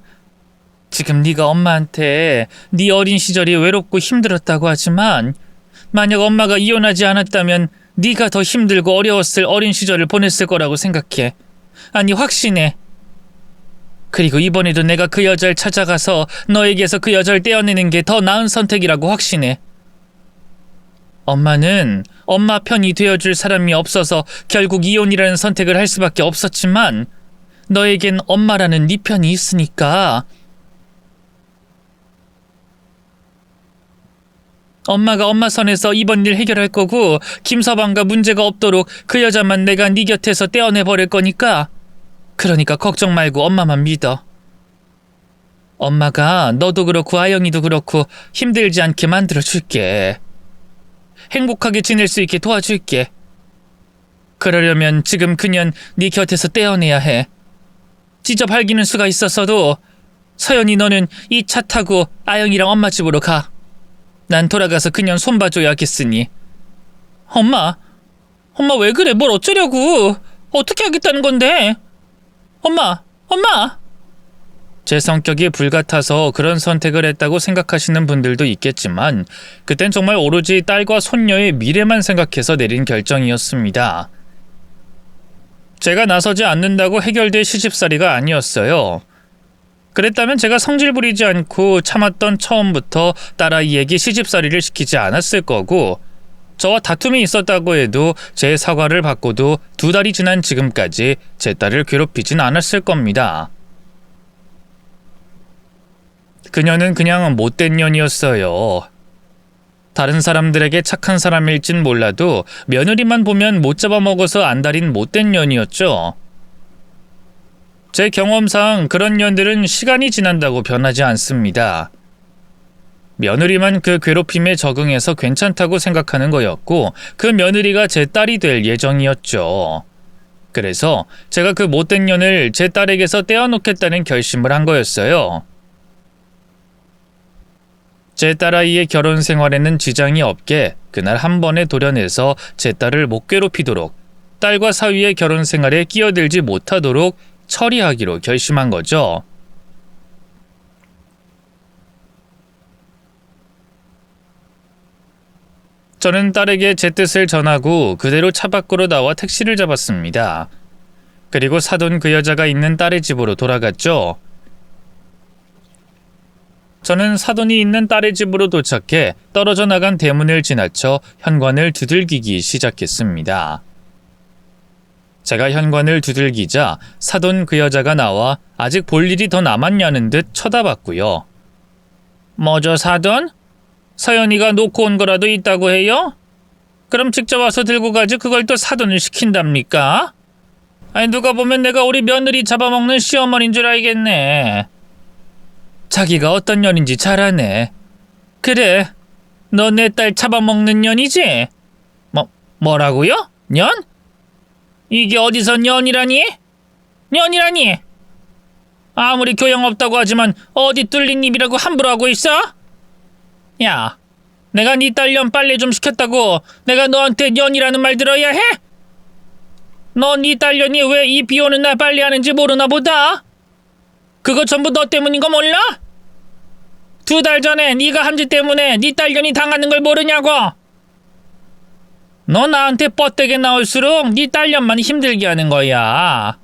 지금 네가 엄마한테 네 어린 시절이 외롭고 힘들었다고 하지만 만약 엄마가 이혼하지 않았다면 네가 더 힘들고 어려웠을 어린 시절을 보냈을 거라고 생각해. 아니 확신해. 그리고 이번에도 내가 그 여자를 찾아가서 너에게서 그 여자를 떼어내는 게 더 나은 선택이라고 확신해. 엄마는 엄마 편이 되어줄 사람이 없어서 결국 이혼이라는 선택을 할 수밖에 없었지만 너에겐 엄마라는 네 편이 있으니까 엄마가 엄마 선에서 이번 일 해결할 거고 김서방과 문제가 없도록 그 여자만 내가 네 곁에서 떼어내버릴 거니까 그러니까 걱정 말고 엄마만 믿어. 엄마가 너도 그렇고 아영이도 그렇고 힘들지 않게 만들어줄게. 행복하게 지낼 수 있게 도와줄게. 그러려면 지금 그년 네 곁에서 떼어내야 해. 찢어 발기는 수가 있었어도 서연이 너는 이 차 타고 아영이랑 엄마 집으로 가. 난 돌아가서 그년 손봐줘야겠으니. 엄마 왜 그래? 뭘 어쩌려고? 어떻게 하겠다는 건데? 엄마! 제 성격이 불같아서 그런 선택을 했다고 생각하시는 분들도 있겠지만 그땐 정말 오로지 딸과 손녀의 미래만 생각해서 내린 결정이었습니다. 제가 나서지 않는다고 해결될 시집살이가 아니었어요. 그랬다면 제가 성질 부리지 않고 참았던 처음부터 딸아이에게 시집살이를 시키지 않았을 거고 저와 다툼이 있었다고 해도 제 사과를 받고도 2달이 지난 지금까지 제 딸을 괴롭히진 않았을 겁니다. 그녀는 그냥 못된 년이었어요. 다른 사람들에게 착한 사람일진 몰라도 며느리만 보면 못 잡아먹어서 안달인 못된 년이었죠. 제 경험상 그런 년들은 시간이 지난다고 변하지 않습니다. 며느리만 그 괴롭힘에 적응해서 괜찮다고 생각하는 거였고 그 며느리가 제 딸이 될 예정이었죠. 그래서 제가 그 못된 년을 제 딸에게서 떼어놓겠다는 결심을 한 거였어요. 제 딸아이의 결혼 생활에는 지장이 없게 그날 한 번에 도려내서 제 딸을 못 괴롭히도록 딸과 사위의 결혼 생활에 끼어들지 못하도록 처리하기로 결심한 거죠. 저는 딸에게 제 뜻을 전하고 그대로 차 밖으로 나와 택시를 잡았습니다. 그리고 사돈 그 여자가 있는 딸의 집으로 돌아갔죠. 저는 사돈이 있는 딸의 집으로 도착해 떨어져 나간 대문을 지나쳐 현관을 두들기기 시작했습니다. 제가 현관을 두들기자 사돈 그 여자가 나와 아직 볼 일이 더 남았냐는 듯 쳐다봤고요. 뭐죠 사돈? 서연이가 놓고 온 거라도 있다고 해요? 그럼 직접 와서 들고 가지 그걸 또 사돈을 시킨답니까? 아니 누가 보면 내가 우리 며느리 잡아먹는 시어머니인 줄 알겠네. 자기가 어떤 년인지 잘 아네. 그래, 너 내 딸 잡아먹는 년이지? 뭐라고요? 년? 이게 어디서 년이라니? 년이라니! 아무리 교양 없다고 하지만 어디 뚫린 입이라고 함부로 하고 있어? 야, 내가 네 딸 년 빨래 좀 시켰다고 내가 너한테 년이라는 말 들어야 해? 너 네 딸 년이 왜 이 비 오는 날 빨래하는지 모르나 보다? 그거 전부 너 때문인 거 몰라? 2달 전에 네가 한 짓 때문에 네 딸 년이 당하는 걸 모르냐고? 너 나한테 뻗대게 나올수록 네 딸 년만 힘들게 하는 거야.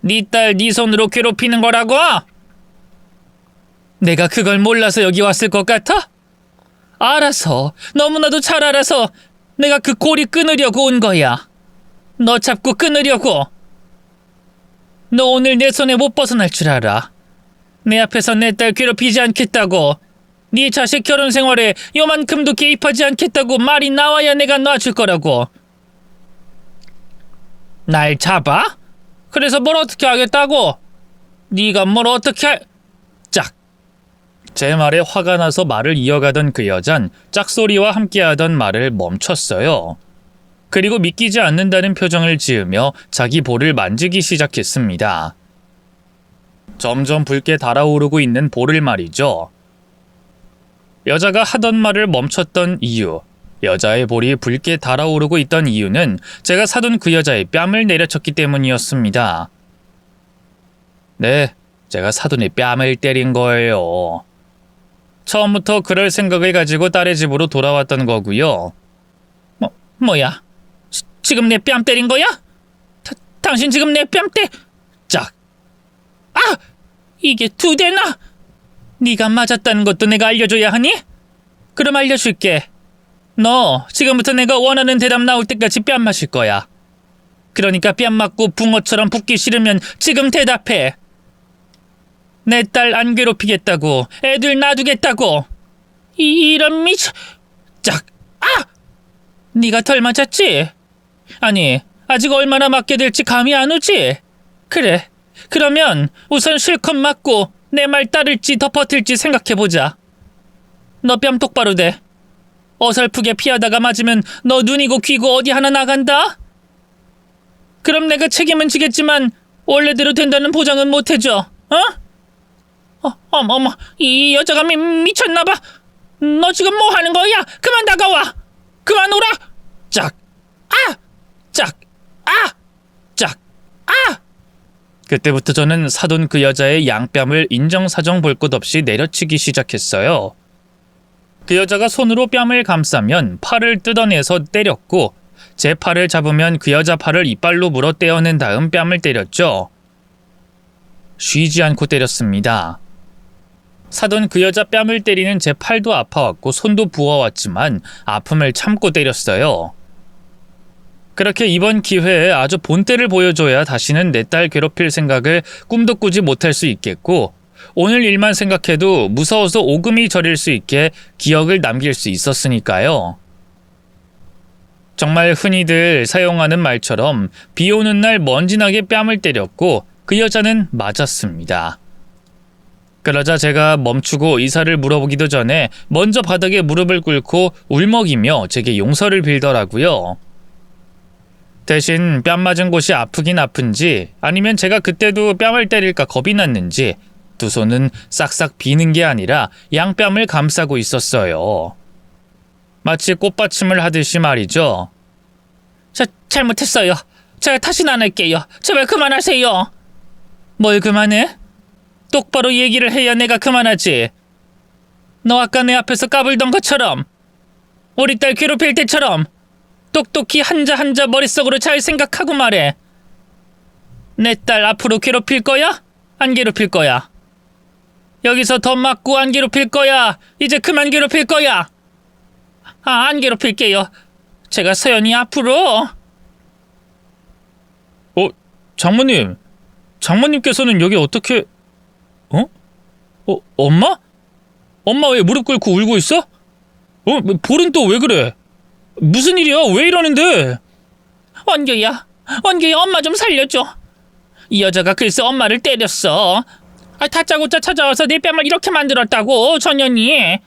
네 딸 네 손으로 괴롭히는 거라고? 내가 그걸 몰라서 여기 왔을 것 같아? 알아서, 너무나도 잘 알아서 내가 그 꼬리 끊으려고 온 거야. 너 잡고 끊으려고. 너 오늘 내 손에 못 벗어날 줄 알아. 내 앞에서 내 딸 괴롭히지 않겠다고, 네 자식 결혼 생활에 요만큼도 개입하지 않겠다고 말이 나와야 내가 놔줄 거라고. 날 잡아? 그래서 뭘 어떻게 하겠다고? 네가 뭘 어떻게 할... 짝! 제 말에 화가 나서 말을 이어가던 그 여잔 짝소리와 함께하던 말을 멈췄어요. 그리고 믿기지 않는다는 표정을 지으며 자기 볼을 만지기 시작했습니다. 점점 붉게 달아오르고 있는 볼을 말이죠. 여자가 하던 말을 멈췄던 이유, 여자의 볼이 붉게 달아오르고 있던 이유는 제가 사둔 그 여자의 뺨을 내려쳤기 때문이었습니다. 네, 제가 사돈의 뺨을 때린 거예요. 처음부터 그럴 생각을 가지고 딸의 집으로 돌아왔던 거고요. 뭐야? 지금 내 뺨 때린 거야? 당신 지금 내 뺨 짝! 아! 이게 2대나? 네가 맞았다는 것도 내가 알려줘야 하니? 그럼 알려줄게. 너 지금부터 내가 원하는 대답 나올 때까지 뺨 맞을 거야. 그러니까 뺨 맞고 붕어처럼 붙기 싫으면 지금 대답해. 내 딸 안 괴롭히겠다고, 애들 놔두겠다고. 이런 미쳐... 짝! 아! 네가 덜 맞았지? 아니, 아직 얼마나 맞게 될지 감이 안 오지? 그래, 그러면 우선 실컷 맞고 내 말 따를지 덮어틀지 생각해보자. 너 뺨 똑바로 대. 어설프게 피하다가 맞으면 너 눈이고 귀고 어디 하나 나간다? 그럼 내가 책임은 지겠지만 원래대로 된다는 보장은 못 해줘. 어머, 이 여자가 미쳤나봐. 너 지금 뭐 하는 거야? 그만 다가와. 그만 오라. 짝. 아! 짝. 아! 짝. 아! 그때부터 저는 사돈 그 여자의 양뺨을 인정사정 볼 것 없이 내려치기 시작했어요. 그 여자가 손으로 뺨을 감싸면 팔을 뜯어내서 때렸고, 제 팔을 잡으면 그 여자 팔을 이빨로 물어 떼어낸 다음 뺨을 때렸죠. 쉬지 않고 때렸습니다. 사돈 그 여자 뺨을 때리는 제 팔도 아파왔고 손도 부어왔지만 아픔을 참고 때렸어요. 그렇게 이번 기회에 아주 본때를 보여줘야 다시는 내 딸 괴롭힐 생각을 꿈도 꾸지 못할 수 있겠고, 오늘 일만 생각해도 무서워서 오금이 저릴 수 있게 기억을 남길 수 있었으니까요. 정말 흔히들 사용하는 말처럼 비 오는 날 먼지나게 뺨을 때렸고 그 여자는 맞았습니다. 그러자 제가 멈추고 의사를 물어보기도 전에 먼저 바닥에 무릎을 꿇고 울먹이며 제게 용서를 빌더라고요. 대신 뺨 맞은 곳이 아프긴 아픈지, 아니면 제가 그때도 뺨을 때릴까 겁이 났는지 두 손은 싹싹 비는 게 아니라 양뺨을 감싸고 있었어요. 마치 꽃받침을 하듯이 말이죠. 잘못했어요. 제가 다시는 안 할게요. 제발 그만하세요. 뭘 그만해? 똑바로 얘기를 해야 내가 그만하지. 너 아까 내 앞에서 까불던 것처럼, 우리 딸 괴롭힐 때처럼 똑똑히 한자 한자 머릿속으로 잘 생각하고 말해. 내 딸 앞으로 괴롭힐 거야? 안 괴롭힐 거야? 여기서 더 맞고 안 괴롭힐 거야? 이제 그만 괴롭힐 거야? 안 괴롭힐게요. 제가 서연이 앞으로... 장모님. 장모님께서는 여기 어떻게... 엄마? 엄마 왜 무릎 꿇고 울고 있어? 볼은 또 왜 그래? 무슨 일이야? 왜 이러는데? 원규야, 엄마 좀 살려줘. 이 여자가 글쎄 엄마를 때렸어. 다짜고짜 찾아와서 내 뺨을 이렇게 만들었다고, 전현이.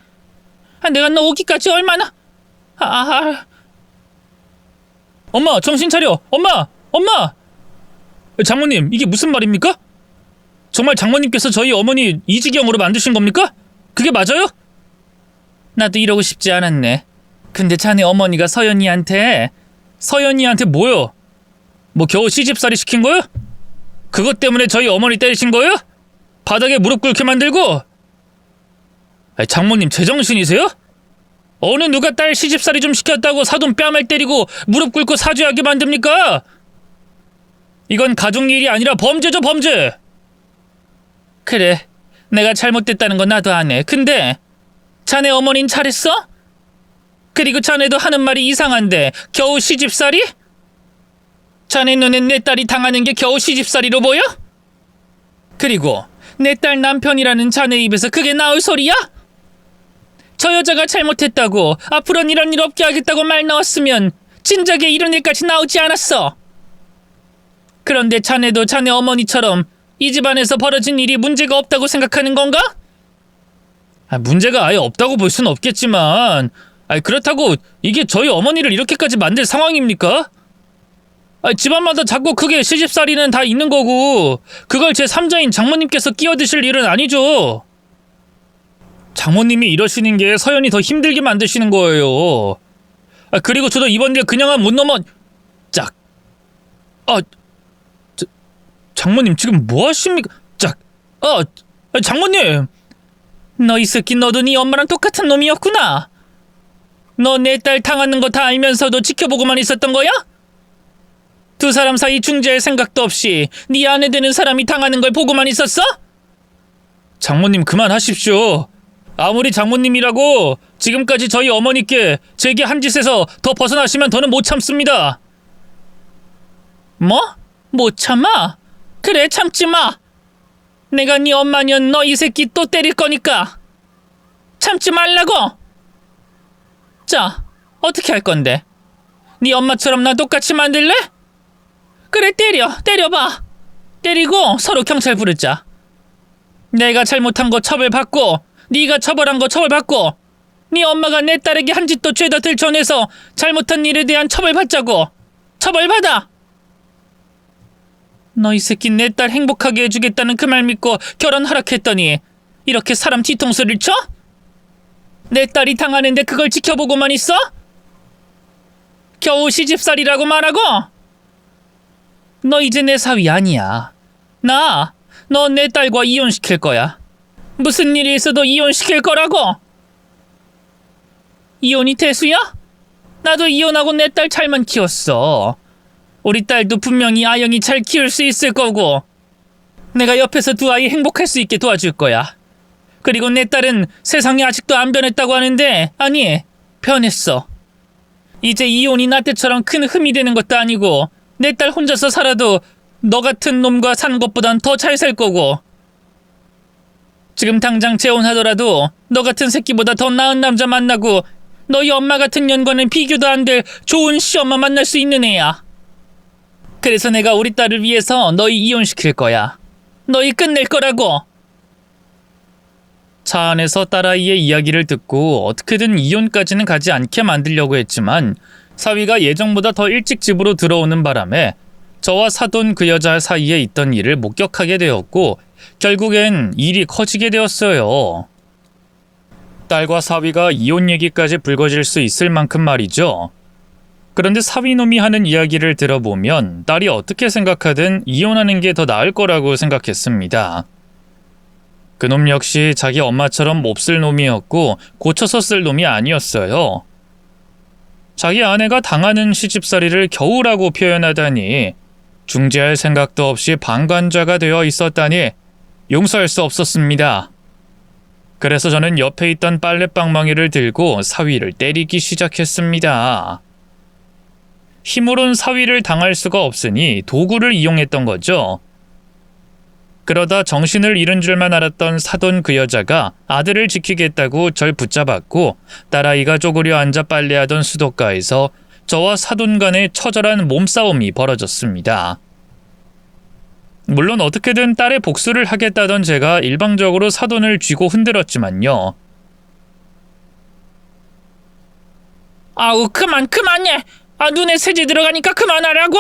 내가 너 오기까지 얼마나... 엄마, 정신 차려. 엄마! 장모님, 이게 무슨 말입니까? 정말 장모님께서 저희 어머니 이 지경으로 만드신 겁니까? 그게 맞아요? 나도 이러고 싶지 않았네. 근데 자네 어머니가 서연이한테 뭐요? 뭐 겨우 시집살이 시킨 거요? 그것 때문에 저희 어머니 때리신 거요? 바닥에 무릎 꿇게 만들고? 장모님 제정신이세요? 어느 누가 딸 시집살이 좀 시켰다고 사돈 뺨을 때리고 무릎 꿇고 사죄하게 만듭니까? 이건 가족일이 아니라 범죄죠, 범죄! 그래, 내가 잘못됐다는 건 나도 아네. 근데 자네 어머니는 잘했어? 그리고 자네도 하는 말이 이상한데 겨우 시집살이? 자네 눈엔 내 딸이 당하는 게 겨우 시집살이로 보여? 그리고 내 딸 남편이라는 자네 입에서 그게 나올 소리야? 저 여자가 잘못했다고 앞으로는 이런 일 없게 하겠다고 말 나왔으면 진작에 이런 일까지 나오지 않았어. 그런데 자네도 자네 어머니처럼 이 집안에서 벌어진 일이 문제가 없다고 생각하는 건가? 문제가 아예 없다고 볼 수는 없겠지만 그렇다고 이게 저희 어머니를 이렇게까지 만들 상황입니까? 집안마다 작고 크게 시집살이는 다 있는 거고 그걸 제 3자인 장모님께서 끼어드실 일은 아니죠. 장모님이 이러시는 게 서연이 더 힘들게 만드시는 거예요. 그리고 저도 이번 일 그냥은 못 넘어... 짝! 장모님 지금 뭐 하십니까? 짝! 장모님! 너 이 새끼 너도 네 엄마랑 똑같은 놈이었구나. 너 내 딸 당하는 거 다 알면서도 지켜보고만 있었던 거야? 두 사람 사이 중재할 생각도 없이 네 아내 되는 사람이 당하는 걸 보고만 있었어? 장모님 그만하십시오. 아무리 장모님이라고 지금까지 저희 어머니께 제게 한 짓에서 더 벗어나시면 더는 못 참습니다. 뭐? 못 참아? 그래 참지 마. 내가 네 엄마면 너 이 새끼 또 때릴 거니까 참지 말라고. 자, 어떻게 할 건데? 네 엄마처럼 나 똑같이 만들래? 그래 때려봐. 때리고 서로 경찰 부르자. 내가 잘못한 거 처벌받고 네가 처벌한 거 처벌받고 네 엄마가 내 딸에게 한 짓도 죄다 들춰내서 잘못한 일에 대한 처벌받자고. 처벌받아. 너 이 새끼 내 딸 행복하게 해주겠다는 그 말 믿고 결혼 허락했더니 이렇게 사람 뒤통수를 쳐? 내 딸이 당하는데 그걸 지켜보고만 있어? 겨우 시집살이라고 말하고? 너 이제 내 사위 아니야. 너 내 딸과 이혼시킬 거야. 무슨 일이 있어도 이혼시킬 거라고. 이혼이 대수야? 나도 이혼하고 내 딸 잘만 키웠어. 우리 딸도 분명히 아영이 잘 키울 수 있을 거고 내가 옆에서 두 아이 행복할 수 있게 도와줄 거야. 그리고 내 딸은 세상이 아직도 안 변했다고 하는데 아니, 변했어. 이제 이혼이 나 때처럼 큰 흠이 되는 것도 아니고 내 딸 혼자서 살아도 너 같은 놈과 사는 것보단 더 잘 살 거고 지금 당장 재혼하더라도 너 같은 새끼보다 더 나은 남자 만나고 너희 엄마 같은 년과는 비교도 안 될 좋은 시엄마 만날 수 있는 애야. 그래서 내가 우리 딸을 위해서 너희 이혼시킬 거야. 너희 끝낼 거라고. 차 안에서 딸아이의 이야기를 듣고 어떻게든 이혼까지는 가지 않게 만들려고 했지만 사위가 예정보다 더 일찍 집으로 들어오는 바람에 저와 사돈 그 여자 사이에 있던 일을 목격하게 되었고 결국엔 일이 커지게 되었어요. 딸과 사위가 이혼 얘기까지 불거질 수 있을 만큼 말이죠. 그런데 사위놈이 하는 이야기를 들어보면 딸이 어떻게 생각하든 이혼하는 게 더 나을 거라고 생각했습니다. 그놈 역시 자기 엄마처럼 몹쓸 놈이었고 고쳐서 쓸 놈이 아니었어요. 자기 아내가 당하는 시집살이를 겨우라고 표현하다니 중재할 생각도 없이 방관자가 되어 있었다니 용서할 수 없었습니다. 그래서 저는 옆에 있던 빨래방망이를 들고 사위를 때리기 시작했습니다. 힘으론 사위를 당할 수가 없으니 도구를 이용했던 거죠. 그러다 정신을 잃은 줄만 알았던 사돈 그 여자가 아들을 지키겠다고 절 붙잡았고 딸아이가 쪼그려 앉아 빨래하던 수도가에서 저와 사돈 간의 처절한 몸싸움이 벌어졌습니다. 물론 어떻게든 딸의 복수를 하겠다던 제가 일방적으로 사돈을 쥐고 흔들었지만요. 아우 그만해. 눈에 세제 들어가니까 그만하라고.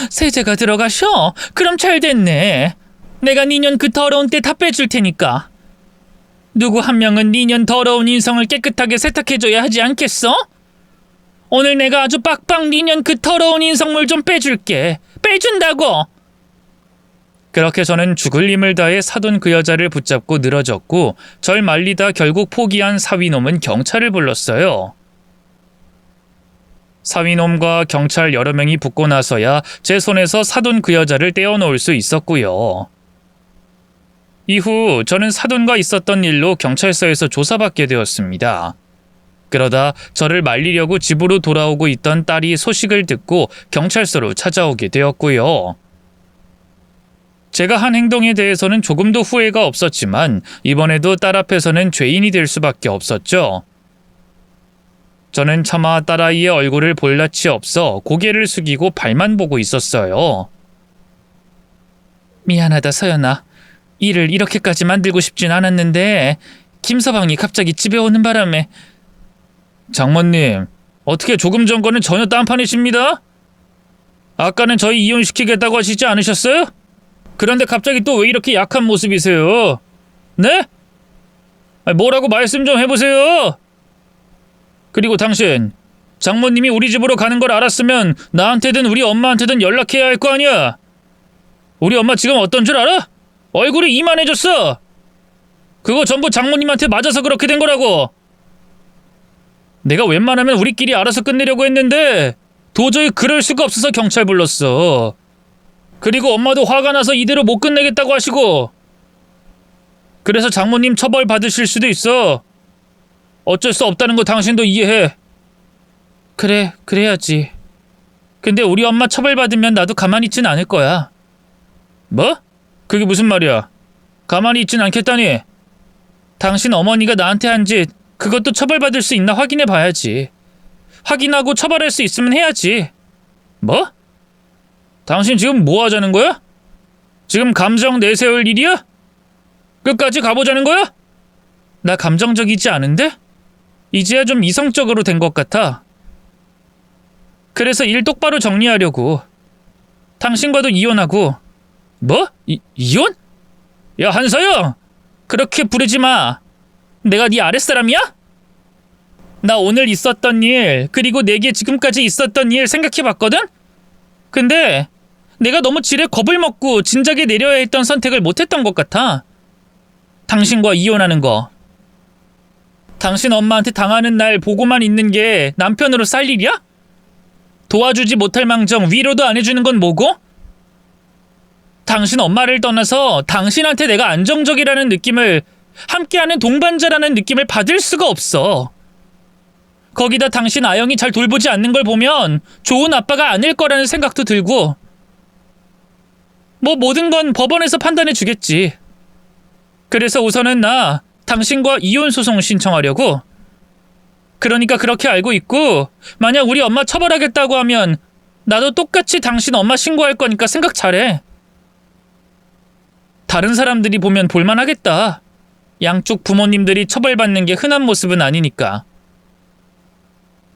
세제가 들어가셔? 그럼 잘 됐네. 내가 니년 그 더러운 때 다 빼줄 테니까. 누구 한 명은 니년 더러운 인성을 깨끗하게 세탁해줘야 하지 않겠어? 오늘 내가 아주 빡빡 니년 그 더러운 인성물 좀 빼줄게. 빼준다고! 그렇게 저는 죽을 힘을 다해 사돈 그 여자를 붙잡고 늘어졌고 절 말리다 결국 포기한 사위놈은 경찰을 불렀어요. 사위놈과 경찰 여러 명이 붙고 나서야 제 손에서 사돈 그 여자를 떼어놓을 수 있었고요. 이후 저는 사돈과 있었던 일로 경찰서에서 조사받게 되었습니다. 그러다 저를 말리려고 집으로 돌아오고 있던 딸이 소식을 듣고 경찰서로 찾아오게 되었고요. 제가 한 행동에 대해서는 조금도 후회가 없었지만 이번에도 딸 앞에서는 죄인이 될 수밖에 없었죠. 저는 차마 딸아이의 얼굴을 볼 낯이 없어 고개를 숙이고 발만 보고 있었어요. 미안하다 서연아. 일을 이렇게까지 만들고 싶진 않았는데 김서방이 갑자기 집에 오는 바람에. 장모님, 어떻게 조금 전 거는 전혀 딴판이십니다? 아까는 저희 이혼시키겠다고 하시지 않으셨어요? 그런데 갑자기 또 왜 이렇게 약한 모습이세요? 네? 뭐라고 말씀 좀 해보세요. 그리고 당신, 장모님이 우리 집으로 가는 걸 알았으면 나한테든 우리 엄마한테든 연락해야 할 거 아니야. 우리 엄마 지금 어떤 줄 알아? 얼굴이 이만해졌어. 그거 전부 장모님한테 맞아서 그렇게 된 거라고. 내가 웬만하면 우리끼리 알아서 끝내려고 했는데 도저히 그럴 수가 없어서 경찰 불렀어. 그리고 엄마도 화가 나서 이대로 못 끝내겠다고 하시고. 그래서 장모님 처벌 받으실 수도 있어. 어쩔 수 없다는 거 당신도 이해해. 그래, 그래야지. 근데 우리 엄마 처벌 받으면 나도 가만히 있진 않을 거야. 뭐? 그게 무슨 말이야? 가만히 있진 않겠다니? 당신 어머니가 나한테 한 짓 그것도 처벌받을 수 있나 확인해 봐야지. 확인하고 처벌할 수 있으면 해야지. 뭐? 당신 지금 뭐 하자는 거야? 지금 감정 내세울 일이야? 끝까지 가보자는 거야? 나 감정적이지 않은데? 이제야 좀 이성적으로 된 것 같아. 그래서 일 똑바로 정리하려고. 당신과도 이혼하고. 뭐? 이혼? 야, 한서영! 그렇게 부르지 마. 내가 네 아랫사람이야? 나 오늘 있었던 일, 그리고 내게 지금까지 있었던 일 생각해봤거든? 근데 내가 너무 지레 겁을 먹고 진작에 내려야 했던 선택을 못했던 것 같아. 당신과 이혼하는 거. 당신 엄마한테 당하는 날 보고만 있는 게 남편으로 살 일이야? 도와주지 못할 망정 위로도 안 해주는 건 뭐고? 당신 엄마를 떠나서 당신한테 내가 안정적이라는 느낌을, 함께하는 동반자라는 느낌을 받을 수가 없어. 거기다 당신 아영이 잘 돌보지 않는 걸 보면 좋은 아빠가 아닐 거라는 생각도 들고. 뭐 모든 건 법원에서 판단해 주겠지. 그래서 우선은 나 당신과 이혼 소송 신청하려고. 그러니까 그렇게 알고 있고, 만약 우리 엄마 처벌하겠다고 하면 나도 똑같이 당신 엄마 신고할 거니까 생각 잘해. 다른 사람들이 보면 볼만하겠다. 양쪽 부모님들이 처벌받는 게 흔한 모습은 아니니까.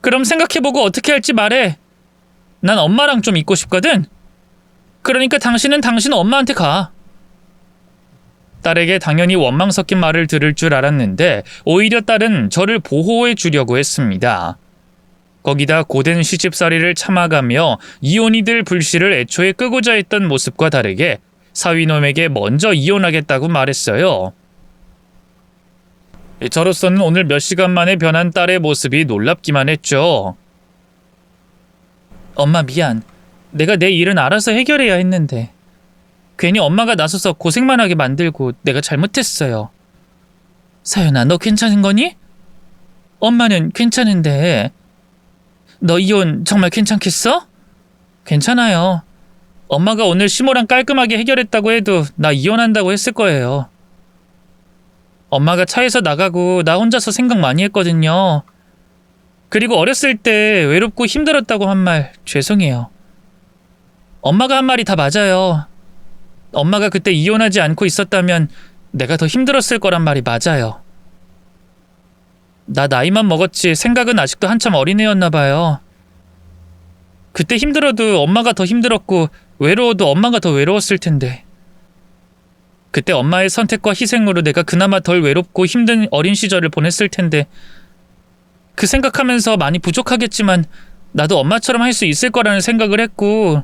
그럼 생각해보고 어떻게 할지 말해. 난 엄마랑 좀 있고 싶거든. 그러니까 당신은 당신 엄마한테 가. 딸에게 당연히 원망 섞인 말을 들을 줄 알았는데 오히려 딸은 저를 보호해 주려고 했습니다. 거기다 고된 시집살이를 참아가며 이혼이 될 불씨를 애초에 끄고자 했던 모습과 다르게 사위놈에게 먼저 이혼하겠다고 말했어요. 저로서는 오늘 몇 시간 만에 변한 딸의 모습이 놀랍기만 했죠. 엄마 미안. 내가 내 일은 알아서 해결해야 했는데 괜히 엄마가 나서서 고생만 하게 만들고 내가 잘못했어요. 사연아, 너 괜찮은 거니? 엄마는 괜찮은데. 너 이혼 정말 괜찮겠어? 괜찮아요. 엄마가 오늘 시모랑 깔끔하게 해결했다고 해도 나 이혼한다고 했을 거예요. 엄마가 차에서 나가고 나 혼자서 생각 많이 했거든요. 그리고 어렸을 때 외롭고 힘들었다고 한 말 죄송해요. 엄마가 한 말이 다 맞아요. 엄마가 그때 이혼하지 않고 있었다면 내가 더 힘들었을 거란 말이 맞아요. 나 나이만 먹었지 생각은 아직도 한참 어린애였나 봐요. 그때 힘들어도 엄마가 더 힘들었고 외로워도 엄마가 더 외로웠을 텐데. 그때 엄마의 선택과 희생으로 내가 그나마 덜 외롭고 힘든 어린 시절을 보냈을 텐데. 그 생각하면서 많이 부족하겠지만 나도 엄마처럼 할 수 있을 거라는 생각을 했고,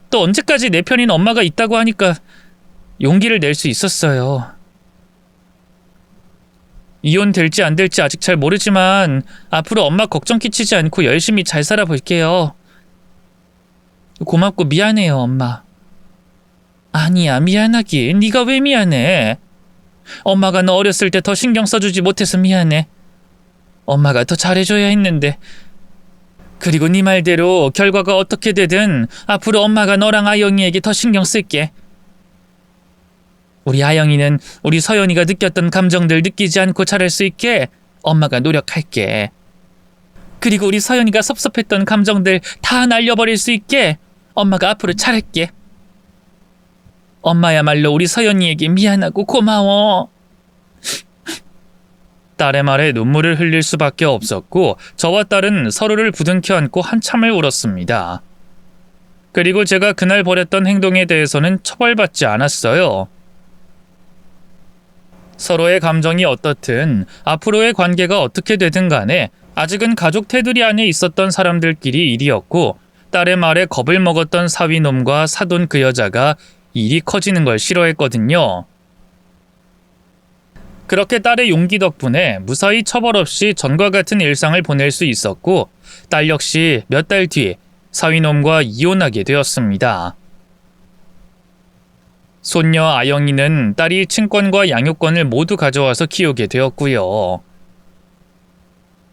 또 언제까지 내 편인 엄마가 있다고 하니까 용기를 낼 수 있었어요. 이혼 될지 안 될지 아직 잘 모르지만 앞으로 엄마 걱정 끼치지 않고 열심히 잘 살아볼게요. 고맙고 미안해요, 엄마. 아니야, 미안하긴. 네가 왜 미안해? 엄마가 너 어렸을 때 더 신경 써주지 못해서 미안해. 엄마가 더 잘해줘야 했는데. 그리고 네 말대로 결과가 어떻게 되든 앞으로 엄마가 너랑 아영이에게 더 신경 쓸게. 우리 아영이는 우리 서연이가 느꼈던 감정들 느끼지 않고 잘할 수 있게 엄마가 노력할게. 그리고 우리 서연이가 섭섭했던 감정들 다 날려버릴 수 있게 엄마가 앞으로 잘할게. 엄마야말로 우리 서연이에게 미안하고 고마워. 딸의 말에 눈물을 흘릴 수밖에 없었고 저와 딸은 서로를 부둥켜 안고 한참을 울었습니다. 그리고 제가 그날 벌였던 행동에 대해서는 처벌받지 않았어요. 서로의 감정이 어떻든 앞으로의 관계가 어떻게 되든 간에 아직은 가족 테두리 안에 있었던 사람들끼리 일이었고, 딸의 말에 겁을 먹었던 사위놈과 사돈 그 여자가 일이 커지는 걸 싫어했거든요. 그렇게 딸의 용기 덕분에 무사히 처벌 없이 전과 같은 일상을 보낼 수 있었고, 딸 역시 몇 달 뒤 사위놈과 이혼하게 되었습니다. 손녀 아영이는 딸이 친권과 양육권을 모두 가져와서 키우게 되었고요.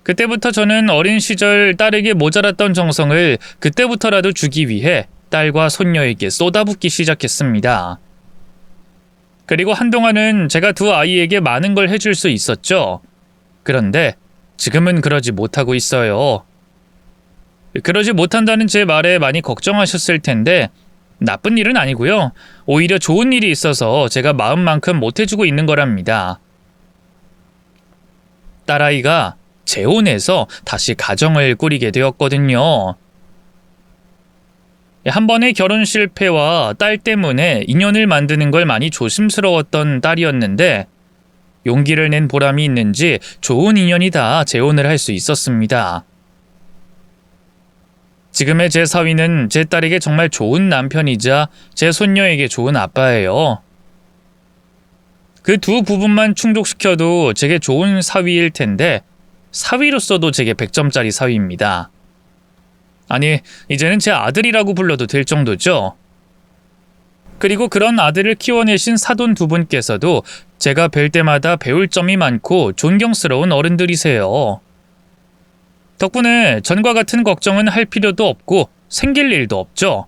그때부터 저는 어린 시절 딸에게 모자랐던 정성을 그때부터라도 주기 위해 딸과 손녀에게 쏟아붓기 시작했습니다. 그리고 한동안은 제가 두 아이에게 많은 걸 해줄 수 있었죠. 그런데 지금은 그러지 못하고 있어요. 그러지 못한다는 제 말에 많이 걱정하셨을 텐데 나쁜 일은 아니고요. 오히려 좋은 일이 있어서 제가 마음만큼 못해주고 있는 거랍니다. 딸아이가 재혼해서 다시 가정을 꾸리게 되었거든요. 한 번의 결혼 실패와 딸 때문에 인연을 만드는 걸 많이 조심스러웠던 딸이었는데 용기를 낸 보람이 있는지 좋은 인연이다 재혼을 할 수 있었습니다. 지금의 제 사위는 제 딸에게 정말 좋은 남편이자 제 손녀에게 좋은 아빠예요. 그 두 부분만 충족시켜도 제게 좋은 사위일 텐데 사위로서도 제게 100점짜리 사위입니다. 아니, 이제는 제 아들이라고 불러도 될 정도죠. 그리고 그런 아들을 키워내신 사돈 두 분께서도 제가 뵐 때마다 배울 점이 많고 존경스러운 어른들이세요. 덕분에 전과 같은 걱정은 할 필요도 없고 생길 일도 없죠.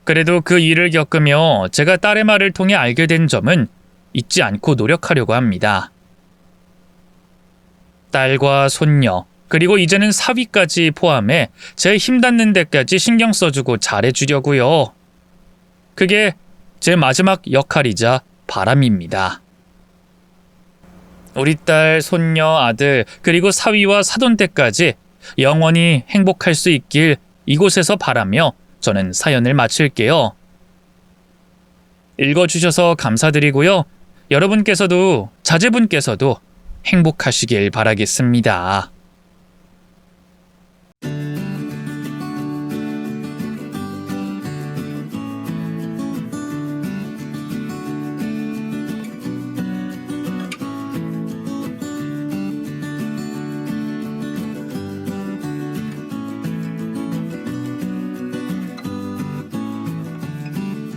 그래도 그 일을 겪으며 제가 딸의 말을 통해 알게 된 점은 잊지 않고 노력하려고 합니다. 딸과 손녀, 그리고 이제는 사위까지 포함해 제 힘닿는 데까지 신경 써주고 잘해주려고요. 그게 제 마지막 역할이자 바람입니다. 우리 딸, 손녀, 아들, 그리고 사위와 사돈 때까지 영원히 행복할 수 있길 이곳에서 바라며 저는 사연을 마칠게요. 읽어주셔서 감사드리고요. 여러분께서도, 자제분께서도 행복하시길 바라겠습니다.